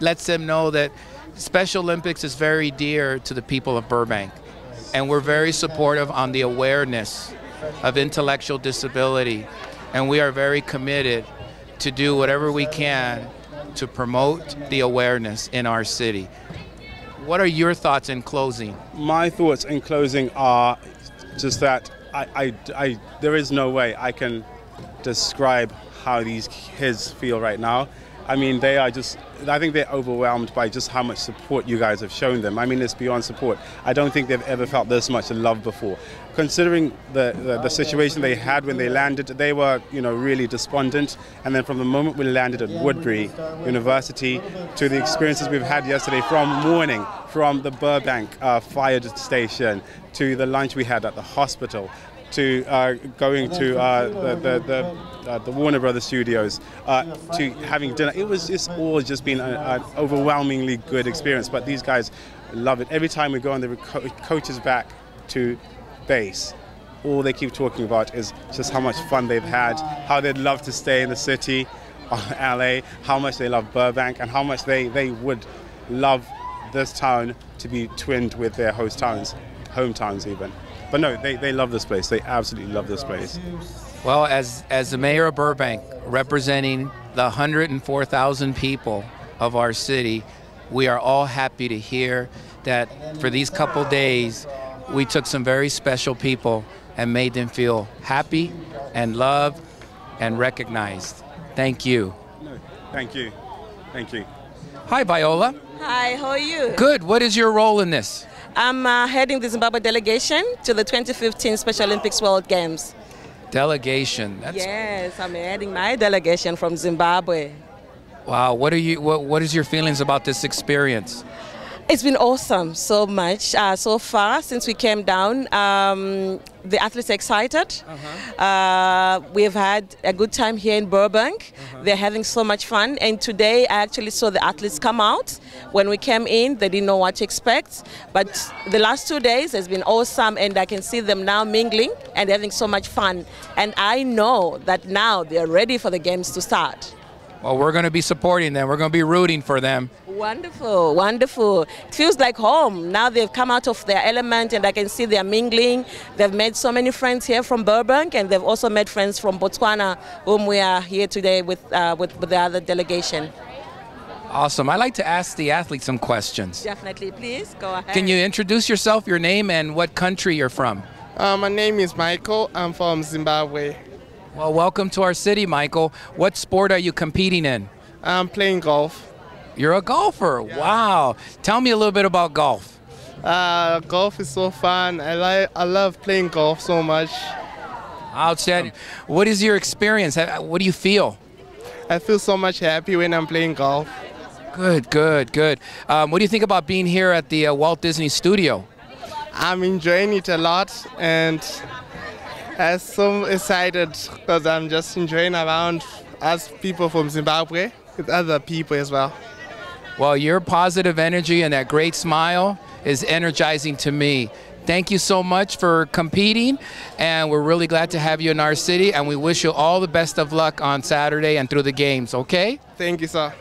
Speaker 1: lets them know that Special Olympics is very dear to the people of Burbank. And we're very supportive on the awareness of intellectual disability. And we are very committed to do whatever we can to promote the awareness in our city. What are your thoughts in closing?
Speaker 16: My thoughts in closing are just that there is no way I can describe how these kids feel right now. I mean, I think they're overwhelmed by just how much support you guys have shown them. I mean, it's beyond support. I don't think they've ever felt this much love before. Considering the situation they had when they landed, they were, really despondent. And then from the moment we landed at Woodbury University to the experiences we've had yesterday from morning, from the Burbank fire station to the lunch we had at the hospital, to going to the Warner Brothers studios, to having dinner. It's all just been an overwhelmingly good experience, but these guys love it. Every time we go on the coaches back to base, all they keep talking about is just how much fun they've had, how they'd love to stay in the city, LA, how much they love Burbank, and how much they would love this town to be twinned with their host towns, hometowns even. But no, they love this place. They absolutely love this place.
Speaker 1: Well, as the mayor of Burbank, representing the 104,000 people of our city, we are all happy to hear that for these couple days, we took some very special people and made them feel happy and loved and recognized. Thank you.
Speaker 16: No, thank you. Thank you.
Speaker 1: Hi, Viola.
Speaker 17: Hi, how are you?
Speaker 1: Good. What is your role in this?
Speaker 17: I'm heading the Zimbabwe delegation to the 2015 Special Olympics World Games.
Speaker 1: Delegation.
Speaker 17: Yes, I'm heading my delegation from Zimbabwe.
Speaker 1: Wow. What is your feelings about this experience?
Speaker 17: It's been awesome, so much. So far, since we came down, the athletes are excited. We've had a good time here in Burbank. They're having so much fun. And today, I actually saw the athletes come out. When we came in, they didn't know what to expect. But the last 2 days has been awesome, and I can see them now mingling and having so much fun. And I know that now they're ready for the games to start.
Speaker 1: Well, we're going to be supporting them. We're going to be rooting for them.
Speaker 17: Wonderful, wonderful. It feels like home. Now they've come out of their element, and I can see they're mingling. They've made so many friends here from Burbank, and they've also made friends from Botswana, whom we are here today with the other delegation.
Speaker 1: Awesome. I'd like to ask the athletes some questions.
Speaker 17: Definitely, please, go ahead.
Speaker 1: Can you introduce yourself, your name, and what country you're from?
Speaker 18: My name is Michael. I'm from Zimbabwe.
Speaker 1: Well, welcome to our city, Michael. What sport are you competing in?
Speaker 18: I'm playing golf.
Speaker 1: You're a golfer. Yeah. Wow. Tell me a little bit about golf.
Speaker 18: Golf is so fun. I love playing golf so much.
Speaker 1: Outstanding. What is your experience? What do you feel?
Speaker 18: I feel so much happy when I'm playing golf.
Speaker 1: Good, good, good. What do you think about being here at the Walt Disney Studio?
Speaker 18: I'm enjoying it a lot, and I'm so excited because I'm just enjoying around us people from Zimbabwe with other people as well.
Speaker 1: Well, your positive energy and that great smile is energizing to me. Thank you so much for competing, and we're really glad to have you in our city, and we wish you all the best of luck on Saturday and through the games, okay?
Speaker 18: Thank you, sir.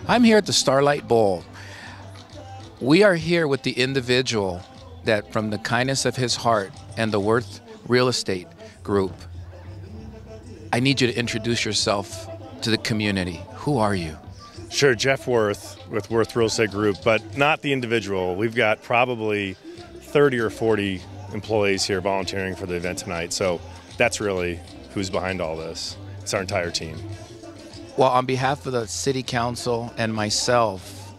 Speaker 1: I'm here at the Starlight Bowl. We are here with the individual that, from the kindness of his heart and the Worth Real Estate Group, I need you to introduce yourself to the community. Who are you?
Speaker 19: Sure, Jeff Worth with Worth Real Estate Group, but not the individual. We've got probably 30 or 40 employees here volunteering for the event tonight, so that's really who's behind all this. It's our entire team.
Speaker 1: Well, on behalf of the City Council and myself,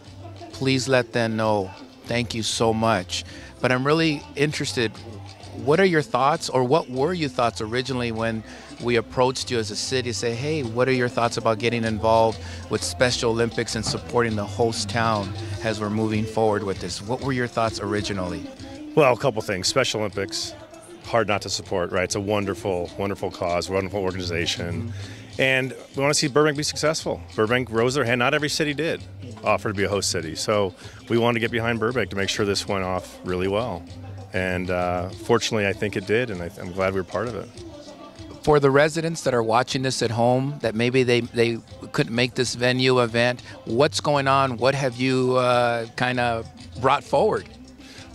Speaker 1: please let them know thank you so much. But I'm really interested, what are your thoughts, or what were your thoughts originally when we approached you as a city to say, hey, what are your thoughts about getting involved with Special Olympics and supporting the host town as we're moving forward with this? What were your thoughts originally?
Speaker 19: Well, a couple things. Special Olympics, hard not to support, right? It's a wonderful, wonderful cause, wonderful organization. And we want to see Burbank be successful. Burbank rose their hand. Not every city did offer to be a host city. So we wanted to get behind Burbank to make sure this went off really well. And fortunately, I think it did, and I'm glad we were part of it.
Speaker 1: For the residents that are watching this at home, that maybe they couldn't make this venue event, what's going on? What have you kind of brought forward?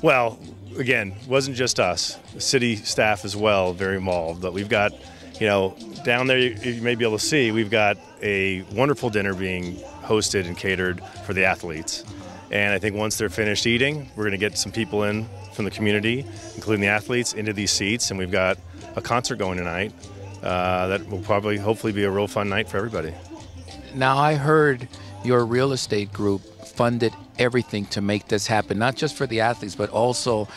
Speaker 19: Well, again, it wasn't just us. The city staff as well, very involved. But we've got, you know, down there, you may be able to see, we've got a wonderful dinner being hosted and catered for the athletes. And I think once they're finished eating, we're going to get some people in from the community, including the athletes, into these seats. And we've got a concert going tonight that will probably, hopefully, be a real fun night for everybody.
Speaker 1: Now, I heard your real estate group funded everything to make this happen, not just for the athletes, but also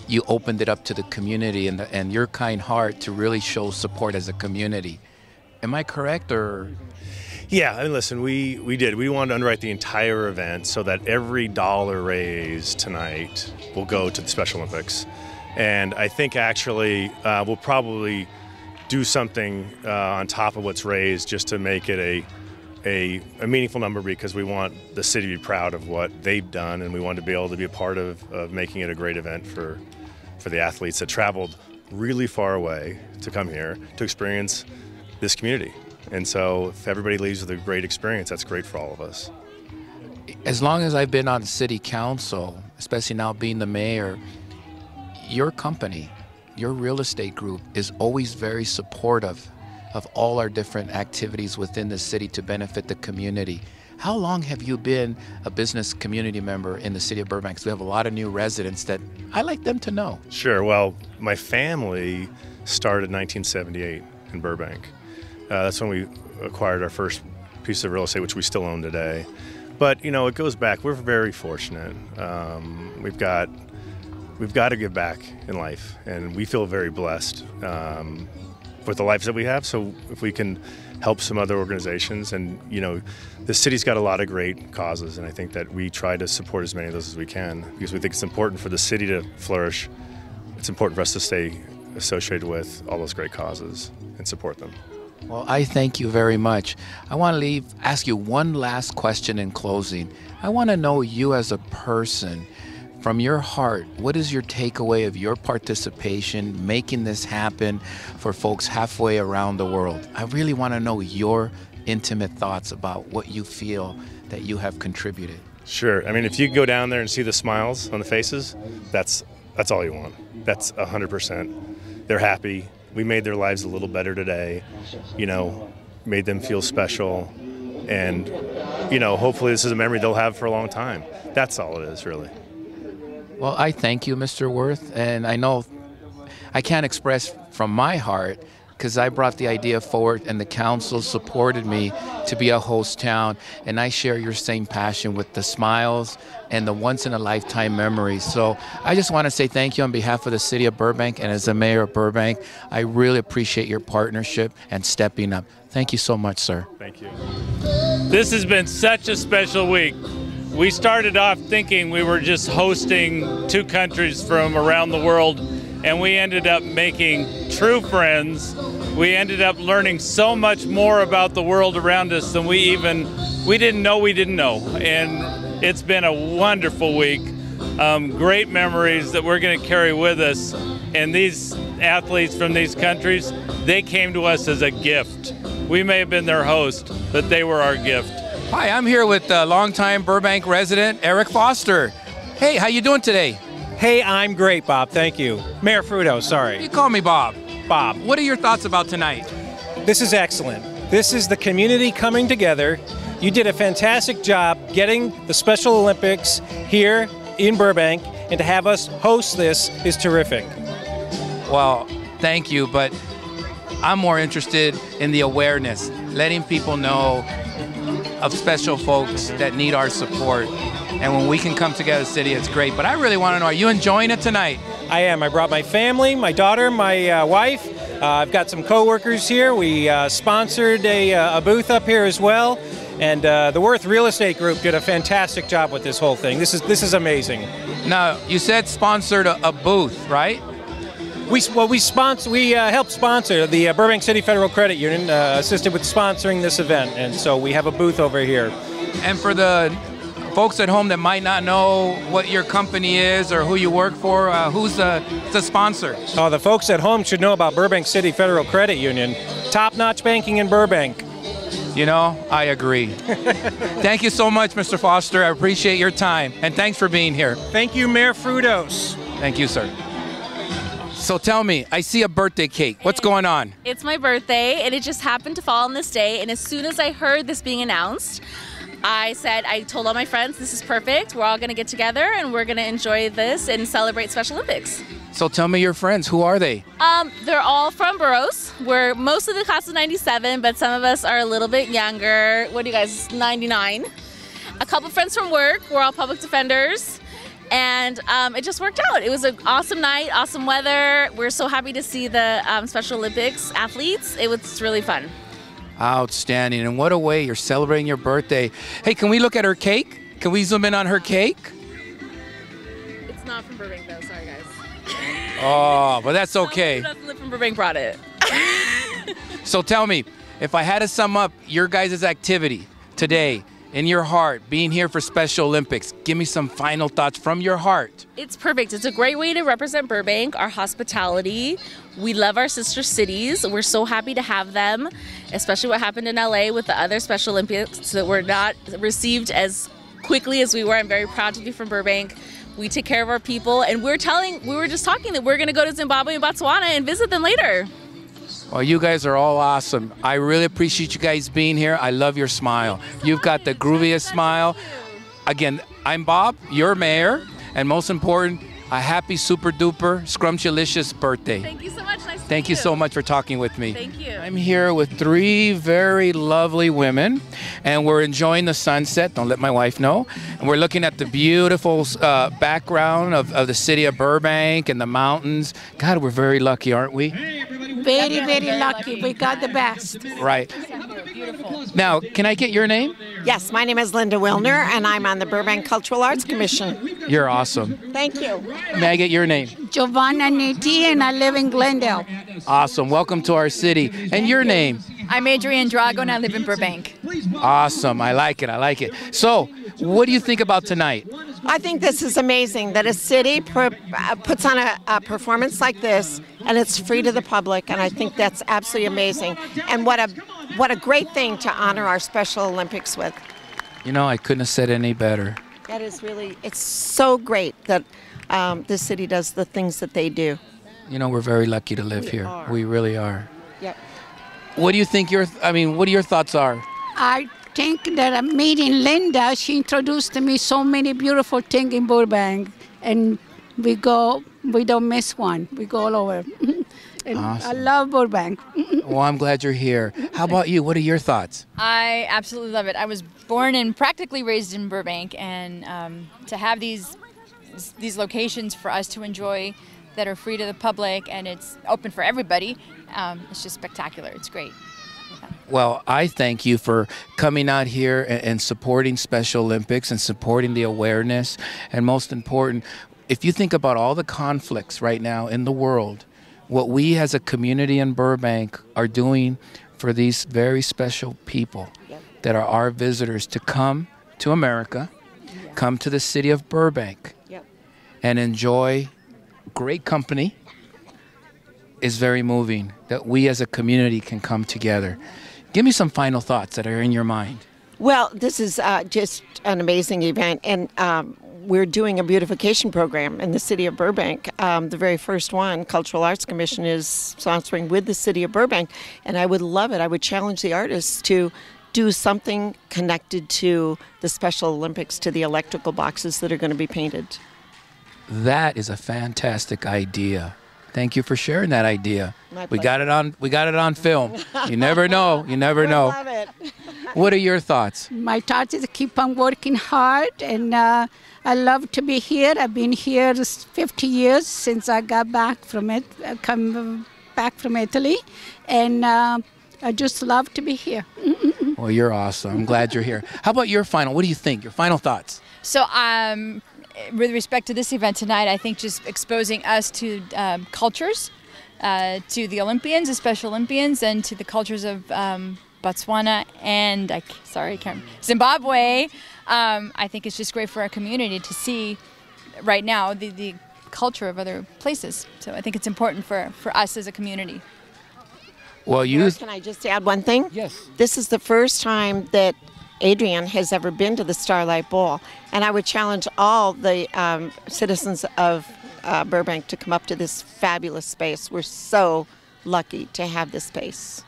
Speaker 1: you opened it up to the community and your kind heart to really show support as a community. Am I correct, or?
Speaker 19: Yeah, I mean, listen, we did. We wanted to underwrite the entire event so that every dollar raised tonight will go to the Special Olympics. And I think actually we'll probably do something on top of what's raised just to make it a meaningful number because we want the city to be proud of what they've done, and we want to be able to be a part of making it a great event for the athletes that traveled really far away to come here to experience this community. And so if everybody leaves with a great experience, that's great for all of us.
Speaker 1: As long as I've been on city council, especially now being the mayor, your company, your real estate group is always very supportive of all our different activities within the city to benefit the community. How long have you been a business community member in the city of Burbank? 'Cause we have a lot of new residents that I like them to know.
Speaker 19: Sure. Well, my family started in 1978 in Burbank. That's when we acquired our first piece of real estate, which we still own today. But, you know, it goes back. We're very fortunate. We've got to give back in life, and we feel very blessed with the lives that we have. So if we can help some other organizations, and, you know, the city's got a lot of great causes, and I think that we try to support as many of those as we can because we think it's important for the city to flourish. It's important for us to stay associated with all those great causes and support them.
Speaker 1: Well, I thank you very much. I want to ask you one last question in closing. I want to know you as a person. From your heart, what is your takeaway of your participation making this happen for folks halfway around the world? I really want to know your intimate thoughts about what you feel that you have contributed.
Speaker 19: Sure. I mean, if you go down there and see the smiles on the faces, that's all you want. That's 100%. They're happy. We made their lives a little better today, you know, made them feel special. And, you know, hopefully this is a memory they'll have for a long time. That's all it is, really.
Speaker 1: Well, I thank you, Mr. Worth, and I know I can't express from my heart because I brought the idea forward and the council supported me to be a host town, and I share your same passion with the smiles and the once-in-a-lifetime memories. So I just want to say thank you on behalf of the city of Burbank, and as the mayor of Burbank, I really appreciate your partnership and stepping up. Thank you so much, sir.
Speaker 19: Thank you.
Speaker 20: This has been such a special week. We started off thinking we were just hosting 2 countries from around the world, and we ended up making true friends. We ended up learning so much more about the world around us than we didn't know. And it's been a wonderful week. Great memories that we're going to carry with us. And these athletes from these countries, they came to us as a gift. We may have been their host, but they were our gift.
Speaker 1: Hi, I'm here with longtime Burbank resident Eric Foster. Hey, how you doing today?
Speaker 21: Hey, I'm great, Bob. Thank you. Mayor Frutos, sorry.
Speaker 1: You call me Bob.
Speaker 21: Bob.
Speaker 1: What are your thoughts about tonight?
Speaker 21: This is excellent. This is the community coming together. You did a fantastic job getting the Special Olympics here in Burbank, and to have us host this is terrific.
Speaker 1: Well, thank you, but I'm more interested in the awareness, letting people know of special folks that need our support. And when we can come together as a city, it's great. But I really want to know, are you enjoying it tonight?
Speaker 21: I am. I brought my family, my daughter, my wife. I've got some co-workers here. We sponsored a booth up here as well. And the Worth Real Estate Group did a fantastic job with this whole thing. This is amazing.
Speaker 1: Now, you said sponsored a booth, right?
Speaker 21: We helped sponsor the Burbank City Federal Credit Union, assisted with sponsoring this event, and so we have a booth over here.
Speaker 1: And for the folks at home that might not know what your company is or who you work for, who's the sponsor?
Speaker 21: Oh, the folks at home should know about Burbank City Federal Credit Union. Top-notch banking in Burbank.
Speaker 1: You know, I agree. Thank you so much, Mr. Foster. I appreciate your time, and thanks for being here.
Speaker 21: Thank you, Mayor Frutos.
Speaker 1: Thank you, sir. So tell me, I see a birthday cake. What's going on?
Speaker 22: It's my birthday, and it just happened to fall on this day, and as soon as I heard this being announced, I told all my friends, this is perfect. We're all going to get together, and we're going to enjoy this and celebrate Special Olympics.
Speaker 1: So tell me your friends. Who are they?
Speaker 22: They're all from Burroughs. We're most of the class is 97, but some of us are a little bit younger. What are you guys, 99? A couple friends from work. We're all public defenders. And it just worked out. It was an awesome night, awesome weather. We're so happy to see the Special Olympics athletes. It was really fun.
Speaker 1: Outstanding. And what a way you're celebrating your birthday. Hey, can we look at her cake? Can we zoom in on her cake?
Speaker 22: It's not from Burbank, though. Sorry, guys.
Speaker 1: Oh, but that's okay.
Speaker 22: Someone who doesn't live from Burbank brought it.
Speaker 1: So tell me, if I had to sum up your guys' activity today, in your heart, being here for Special Olympics, give me some final thoughts from your heart.
Speaker 22: It's perfect. It's a great way to represent Burbank, our hospitality. We love our sister cities. We're so happy to have them, especially what happened in LA with the other Special Olympics that were not received as quickly as we were. I'm very proud to be from Burbank. We take care of our people, and we were just talking that we're going to go to Zimbabwe and Botswana and visit them later.
Speaker 1: Well, you guys are all awesome. I really appreciate you guys being here. I love your smile. You've got the grooviest smile. Again, I'm Bob, your mayor, and most important, a happy super duper scrumptious birthday.
Speaker 22: Thank you so much. Nice to
Speaker 1: Thank you so much for talking with me.
Speaker 22: Thank you.
Speaker 1: I'm here with 3 very lovely women, and we're enjoying the sunset. Don't let my wife know. And we're looking at the beautiful background of the city of Burbank and the mountains. God, we're very lucky, aren't we?
Speaker 2: Very, very lucky. We got the best.
Speaker 1: Right. Now, can I get your name?
Speaker 4: Yes, my name is Linda Wilner, and I'm on the Burbank Cultural Arts Commission.
Speaker 1: You're awesome.
Speaker 4: Thank you.
Speaker 1: May I get your name?
Speaker 2: Giovanna Nitti, and I live in Glendale.
Speaker 1: Awesome. Welcome to our city. And your name?
Speaker 23: I'm Adrienne Drago, and I live in Burbank.
Speaker 1: Awesome. I like it. I like it. So, what do you think about tonight?
Speaker 4: I think this is amazing that a city puts on a performance like this, and it's free to the public, and I think that's absolutely amazing. And what a great thing to honor our Special Olympics with.
Speaker 1: You know, I couldn't have said any better.
Speaker 4: That is really, it's so great that this city does the things that they do.
Speaker 1: You know, we're very lucky to live here. We really are.
Speaker 4: Yep.
Speaker 1: What do you think what your thoughts are?
Speaker 2: I think that I'm meeting Linda. She introduced to me so many beautiful things in Burbank, and we don't miss one. We go all over. And
Speaker 1: awesome.
Speaker 2: I love Burbank.
Speaker 1: Well, I'm glad you're here. How about you? What are your thoughts?
Speaker 23: I absolutely love it. I was born and practically raised in Burbank, and to have these locations for us to enjoy that are free to the public and it's open for everybody, it's just spectacular. It's great.
Speaker 1: Well, I thank you for coming out here and supporting Special Olympics and supporting the awareness. And most important, if you think about all the conflicts right now in the world, what we as a community in Burbank are doing for these very special people that are our visitors to come to America, come to the city of Burbank, and enjoy great company is very moving, that we as a community can come together. Give me some final thoughts that are in your mind.
Speaker 4: Well, this is just an amazing event, and we're doing a beautification program in the city of Burbank. The very first one, Cultural Arts Commission, is sponsoring with the city of Burbank, and I would love it. I would challenge the artists to do something connected to the Special Olympics, to the electrical boxes that are going to be painted.
Speaker 1: That is a fantastic idea. Thank you for sharing that idea. We got it on film. You never know. You never know.
Speaker 4: I love it.
Speaker 1: What are your thoughts?
Speaker 2: My thoughts is keep on working hard, and I love to be here. I've been here 50 years since I got back from it, come back from Italy, and I just love to be here.
Speaker 1: Well, you're awesome. I'm glad you're here. How about your final? What do you think? Your final thoughts?
Speaker 23: So, with respect to this event tonight, I think just exposing us to cultures, to the Olympians, the Special Olympians, and to the cultures of Botswana and Zimbabwe. I think it's just great for our community to see right now the culture of other places. So I think it's important for us as a community.
Speaker 1: Well,
Speaker 4: Can I just add one thing?
Speaker 1: Yes.
Speaker 4: This is the first time that Adrienne has ever been to the Starlight Bowl, and I would challenge all the citizens of Burbank to come up to this fabulous space. We're so lucky to have this space.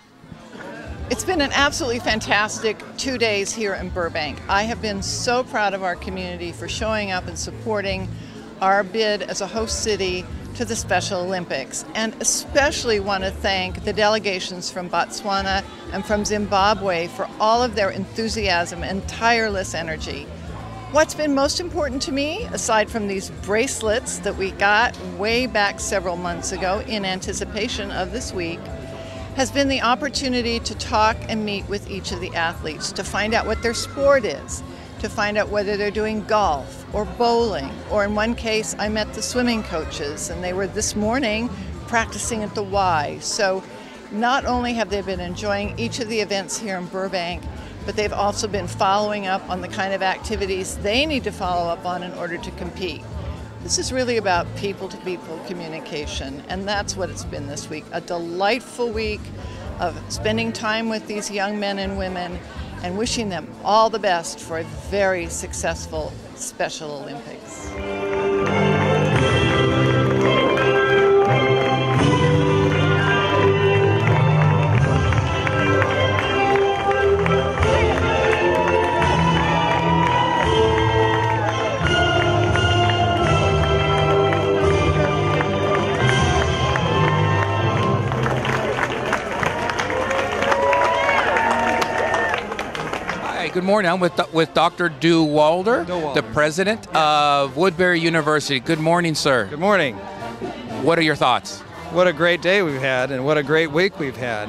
Speaker 24: It's been an absolutely fantastic 2 days here in Burbank. I have been so proud of our community for showing up and supporting our bid as a host city to the Special Olympics, and especially want to thank the delegations from Botswana and from Zimbabwe for all of their enthusiasm and tireless energy. What's been most important to me, aside from these bracelets that we got way back several months ago in anticipation of this week, has been the opportunity to talk and meet with each of the athletes, to find out what their sport is, to find out whether they're doing golf or bowling, or in one case I met the swimming coaches and they were this morning practicing at the Y. So Not only have they been enjoying each of the events here in Burbank, but they've also been following up on the kind of activities they need to follow up on in order to compete. This is really about people-to-people communication, and that's what it's been this week. A delightful week of spending time with these young men and women and wishing them all the best for a very successful Special Olympics.
Speaker 1: Good morning. I'm with Dr. Dew Walder, the president of Woodbury University. Good morning, sir.
Speaker 5: Good morning.
Speaker 1: What are your thoughts?
Speaker 5: What a great day we've had, and what a great week we've had.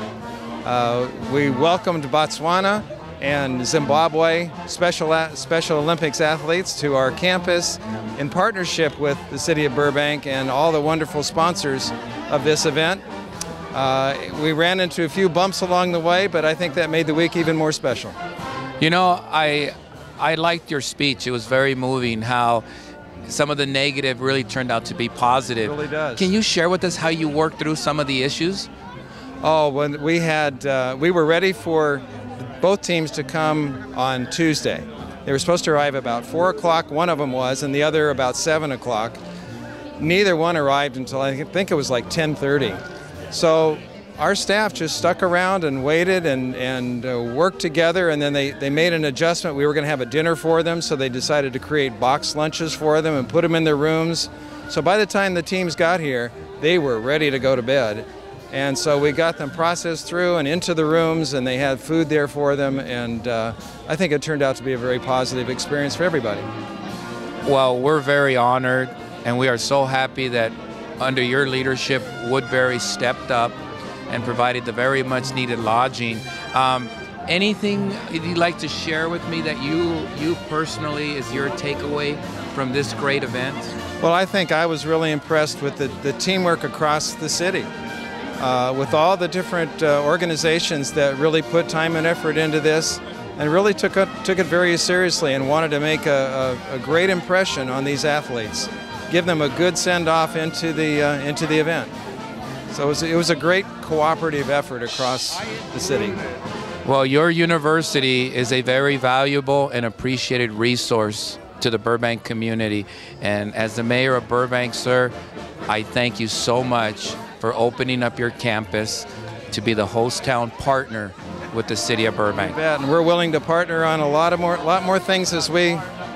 Speaker 5: We welcomed Botswana and Zimbabwe Special Olympics athletes to our campus in partnership with the City of Burbank and all the wonderful sponsors of this event. We ran into a few bumps along the way, but I think that made the week even more special.
Speaker 1: You know, I liked your speech. It was very moving how some of the negative really turned out to be positive.
Speaker 5: It really does.
Speaker 1: Can you share with us how you worked through some of the issues?
Speaker 5: Oh, when we were ready for both teams to come on Tuesday. They were supposed to arrive about 4 o'clock, one of them was, and the other about 7 o'clock. Neither one arrived until I think it was like 10:30. So our staff just stuck around and waited and worked together, and then they made an adjustment. We were going to have a dinner for them, so they decided to create box lunches for them and put them in their rooms. So by the time the teams got here, they were ready to go to bed. And so we got them processed through and into the rooms, and they had food there for them, and I think it turned out to be a very positive experience for everybody.
Speaker 1: Well, we're very honored, and we are so happy that under your leadership, Woodbury stepped up and provided the very much needed lodging. Anything you'd like to share with me that you personally is your takeaway from this great event?
Speaker 5: Well, I think I was really impressed with the teamwork across the city, with all the different organizations that really put time and effort into this and really took it very seriously and wanted to make a great impression on these athletes, give them a good send-off into the event. So it was a great cooperative effort across the city.
Speaker 1: Well, your university is a very valuable and appreciated resource to the Burbank community. And as the mayor of Burbank, sir, I thank you so much for opening up your campus to be the host town partner with the city of Burbank.
Speaker 5: And we're willing to partner on a lot more things as we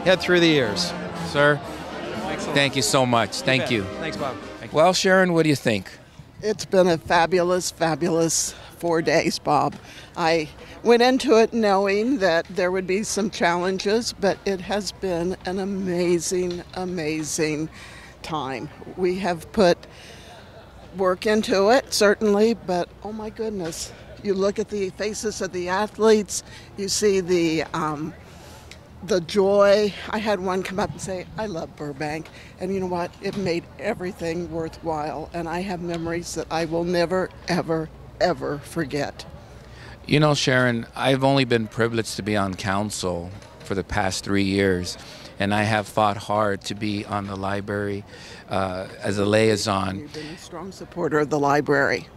Speaker 5: head through the years.
Speaker 1: Sir, thank you so much. Thank you.
Speaker 5: Thanks, Bob.
Speaker 1: Well, Sharon, what do you think?
Speaker 6: It's been a fabulous, fabulous 4 days, Bob. I went into it knowing that there would be some challenges, but it has been an amazing, amazing time. We have put work into it, certainly, but oh my goodness. You look at the faces of the athletes, you see the joy. I had one come up and say, I love Burbank. And you know what? It made everything worthwhile. And I have memories that I will never, ever, ever forget.
Speaker 1: You know, Sharon, I've only been privileged to be on council for the past 3 years. And I have fought hard to be on the library as a liaison.
Speaker 6: You've been a strong supporter of the library.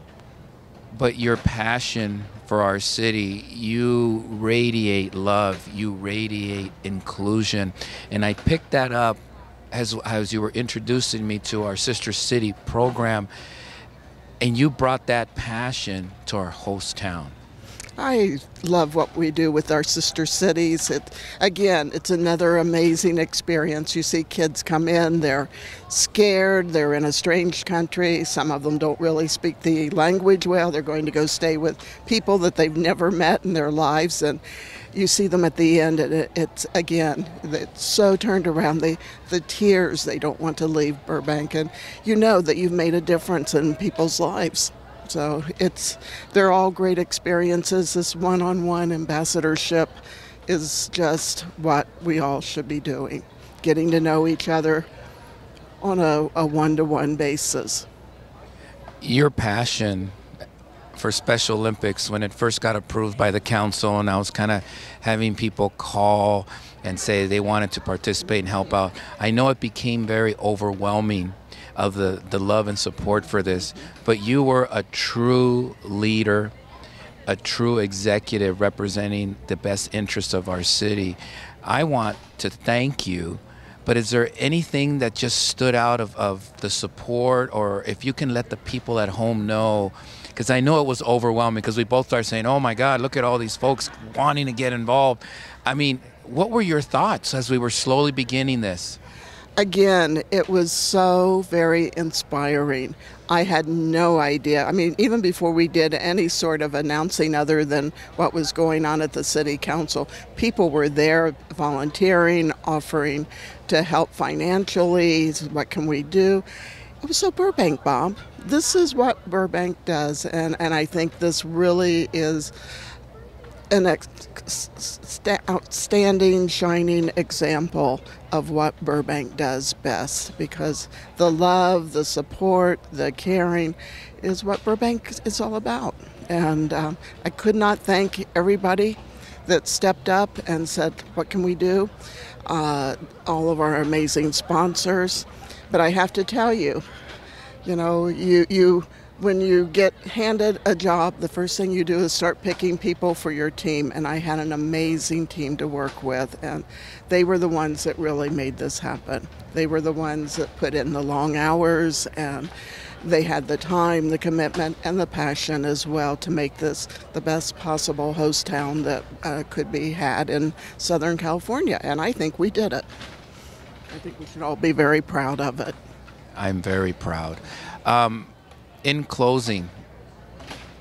Speaker 1: But your passion for our city, you radiate love, you radiate inclusion. And I picked that up as you were introducing me to our Sister City program, and you brought that passion to our host town.
Speaker 6: I love what we do with our sister cities. It's another amazing experience. You see kids come in, they're scared, they're in a strange country. Some of them don't really speak the language well. They're going to go stay with people that they've never met in their lives. And you see them at the end, and it's so turned around. The tears, they don't want to leave Burbank. And you know that you've made a difference in people's lives. So they're all great experiences. This one-on-one ambassadorship is just what we all should be doing, getting to know each other on a one-to-one basis.
Speaker 1: Your passion for Special Olympics when it first got approved by the council, and I was kind of having people call and say they wanted to participate and help out. I know it became very overwhelming of the love and support for this, but you were a true leader, a true executive representing the best interests of our city. I want to thank you, but is there anything that just stood out of the support, or if you can let the people at home know, because I know it was overwhelming because we both started saying, oh my God, look at all these folks wanting to get involved. I mean, what were your thoughts as we were slowly beginning this?
Speaker 6: Again, it was so very inspiring. I had no idea. I mean, even before we did any sort of announcing other than what was going on at the city council, people were there volunteering, offering to help financially. What can we do? It was so Burbank, Bob. This is what Burbank does, and I think this really is an outstanding, shining example of what Burbank does best, because the love, the support, the caring is what Burbank is all about. And I could not thank everybody that stepped up and said, what can we do? All of our amazing sponsors. But I have to tell you, you know, when you get handed a job, the first thing you do is start picking people for your team. And I had an amazing team to work with, and they were the ones that really made this happen. They were the ones that put in the long hours, and they had the time, the commitment, and the passion as well to make this the best possible host town that could be had in Southern California. And I think we did it. I think we should all be very proud of it.
Speaker 1: I'm very proud. In closing,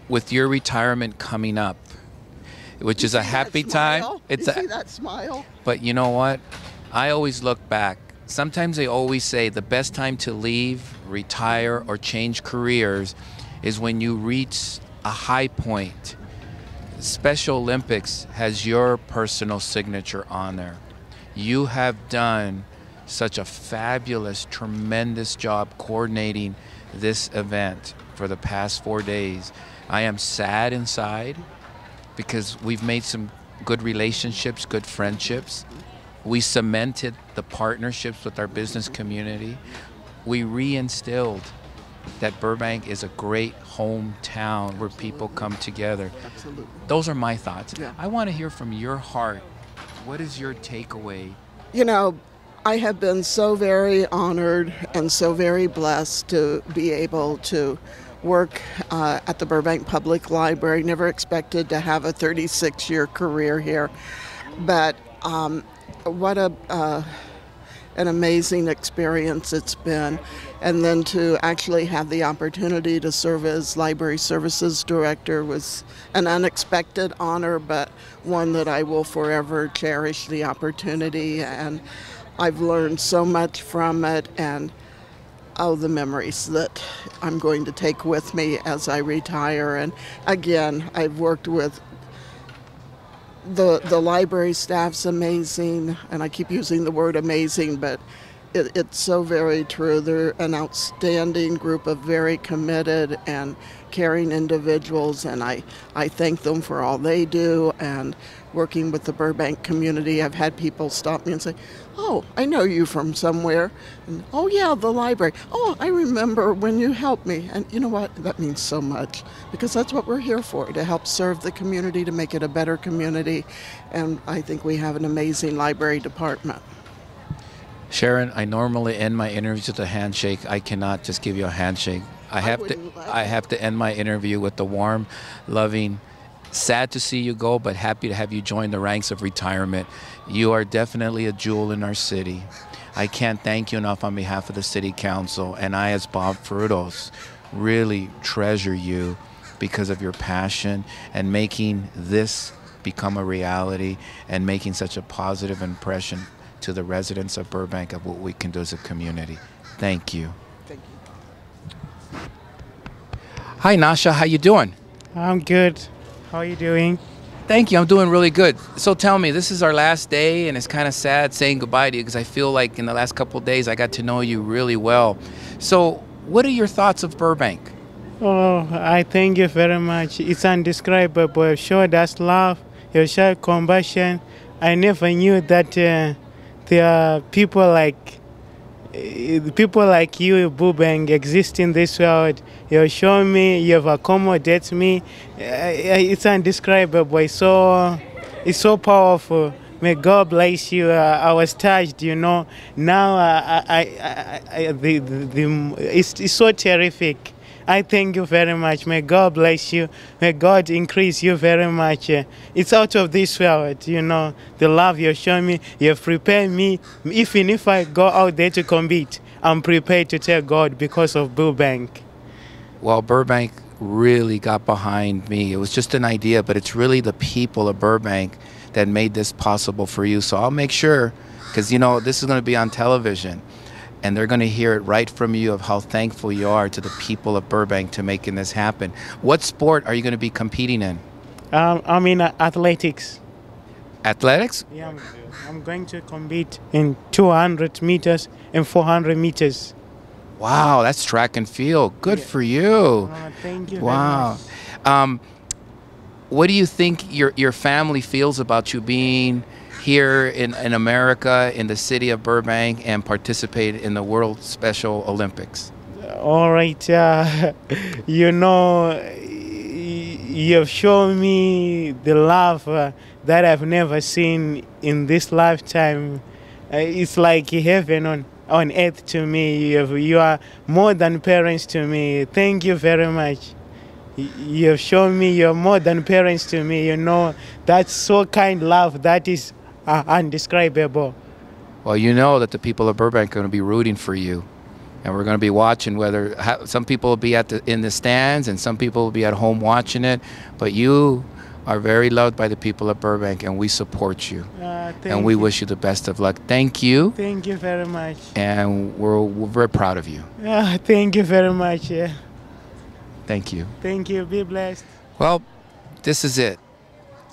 Speaker 1: with your retirement coming up, which is a happy time.
Speaker 6: You see that smile?
Speaker 1: But you know what? I always look back. Sometimes they always say the best time to leave, retire, or change careers is when you reach a high point. Special Olympics has your personal signature on there. You have done such a fabulous, tremendous job coordinating this event for the past 4 days. I am sad inside because we've made some good relationships, good friendships. We cemented the partnerships with our business community. We reinstilled that Burbank is a great hometown where people come together.
Speaker 6: Absolutely.
Speaker 1: Those are my thoughts.
Speaker 6: Yeah.
Speaker 1: I want to hear from your heart. What is your takeaway?
Speaker 6: You know, I have been so very honored and so very blessed to be able to work at the Burbank Public Library. Never expected to have a 36-year career here, but what an amazing experience it's been. And then to actually have the opportunity to serve as Library Services Director was an unexpected honor, but one that I will forever cherish the opportunity. And I've learned so much from it, and the memories that I'm going to take with me as I retire. And again, I've worked with the library staff's amazing, and I keep using the word amazing, but it's so very true. They're an outstanding group of very committed and caring individuals, and I thank them for all they do. And working with the Burbank community, I've had people stop me and say, oh, I know you from somewhere. And, oh yeah, the library. Oh, I remember when you helped me. And you know what? That means so much, because that's what we're here for, to help serve the community, to make it a better community. And I think we have an amazing library department.
Speaker 1: Sharon, I normally end my interviews with a handshake. I cannot just give you a handshake. I have to end my interview with the warm, loving, sad to see you go, but happy to have you join the ranks of retirement. You are definitely a jewel in our city. I can't thank you enough on behalf of the City Council, and I, as Bob Frutos, really treasure you because of your passion and making this become a reality and making such a positive impression to the residents of Burbank of what we can do as a community. Thank you.
Speaker 6: Thank you.
Speaker 1: Hi, Nasha. How you doing?
Speaker 7: I'm good. How are you doing?
Speaker 1: Thank you. I'm doing really good. So tell me, this is our last day, and it's kind of sad saying goodbye to you because I feel like in the last couple of days I got to know you really well. So what are your thoughts of Burbank?
Speaker 7: Oh, I thank you very much. It's indescribable. You showed us love. You showed compassion. I never knew that there are people like you, Burbank, exist in this world. You've shown me. You've accommodated me. It's indescribable. It's so powerful. May God bless you. I was touched, you know. Now it's so terrific. I thank you very much. May God bless you. May God increase you very much. It's out of this world, you know, the love you're showing me. You've prepared me. Even if I go out there to compete, I'm prepared to tell God because of Burbank.
Speaker 1: Well, Burbank really got behind me. It was just an idea, but it's really the people of Burbank that made this possible for you. So I'll make sure, because, you know, this is going to be on television. And they're going to hear it right from you of how thankful you are to the people of Burbank to making this happen. What sport are you going to be competing in?
Speaker 7: I'm in athletics.
Speaker 1: Athletics?
Speaker 7: Yeah, I'm going to compete in 200 meters and 400 meters.
Speaker 1: Wow, that's track and field. Good for you.
Speaker 7: Thank you
Speaker 1: wow.
Speaker 7: very much.
Speaker 1: What do you think your family feels about you being here in America, in the city of Burbank, and participate in the World Special Olympics?
Speaker 7: All right, you know, you've shown me the love that I've never seen in this lifetime. It's like heaven on earth to me. You are more than parents to me. Thank you very much. You've shown me you're more than parents to me. You know, that's so kind love. That is indescribable.
Speaker 1: Well, you know that the people of Burbank are going to be rooting for you, and we're going to be watching. Whether some people will be in the stands and some people will be at home watching it, but you are very loved by the people of Burbank, and we support you. And we wish you the best of luck. Thank you.
Speaker 7: Thank you very much.
Speaker 1: And we're very proud of you.
Speaker 7: Thank you very much. Yeah.
Speaker 1: Thank you.
Speaker 7: Thank you. Be blessed.
Speaker 1: Well, this is it.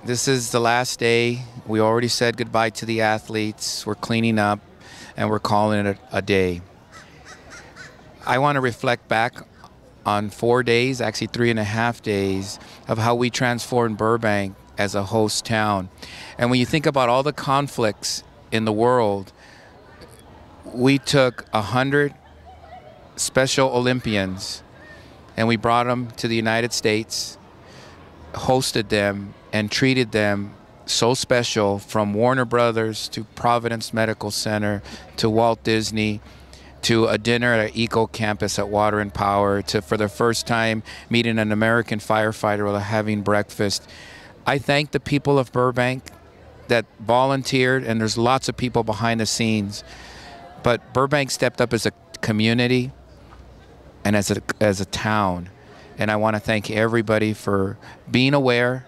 Speaker 1: This is the last day. We already said goodbye to the athletes. We're cleaning up, and we're calling it a day. I want to reflect back on 4 days, actually 3.5 days, of how we transformed Burbank as a host town. And when you think about all the conflicts in the world, we took 100 Special Olympians and we brought them to the United States, hosted them, and treated them so special, from Warner Brothers to Providence Medical Center to Walt Disney to a dinner at Eco Campus at Water and Power to, for the first time, meeting an American firefighter while having breakfast. I thank the people of Burbank that volunteered, and there's lots of people behind the scenes, but Burbank stepped up as a community and as a town. And I want to thank everybody for being aware,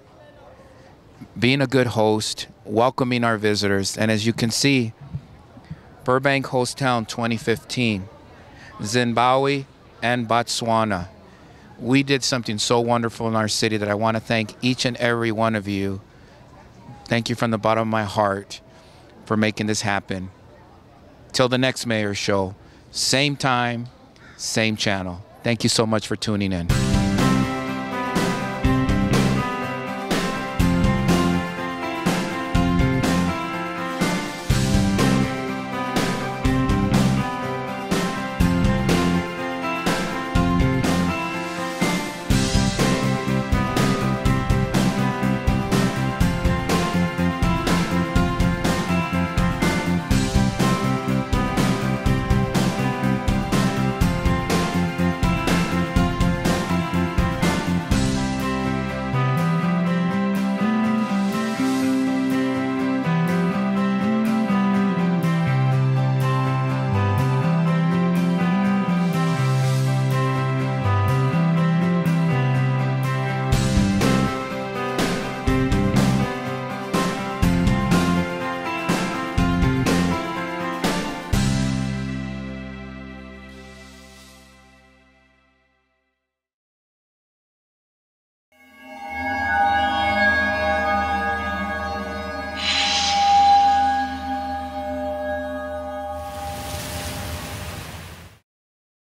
Speaker 1: being a good host, welcoming our visitors. And as you can see, Burbank Host Town 2015, Zimbabwe and Botswana. We did something so wonderful in our city that I want to thank each and every one of you. Thank you from the bottom of my heart for making this happen. Till the next Mayor Show, same time, same channel. Thank you so much for tuning in.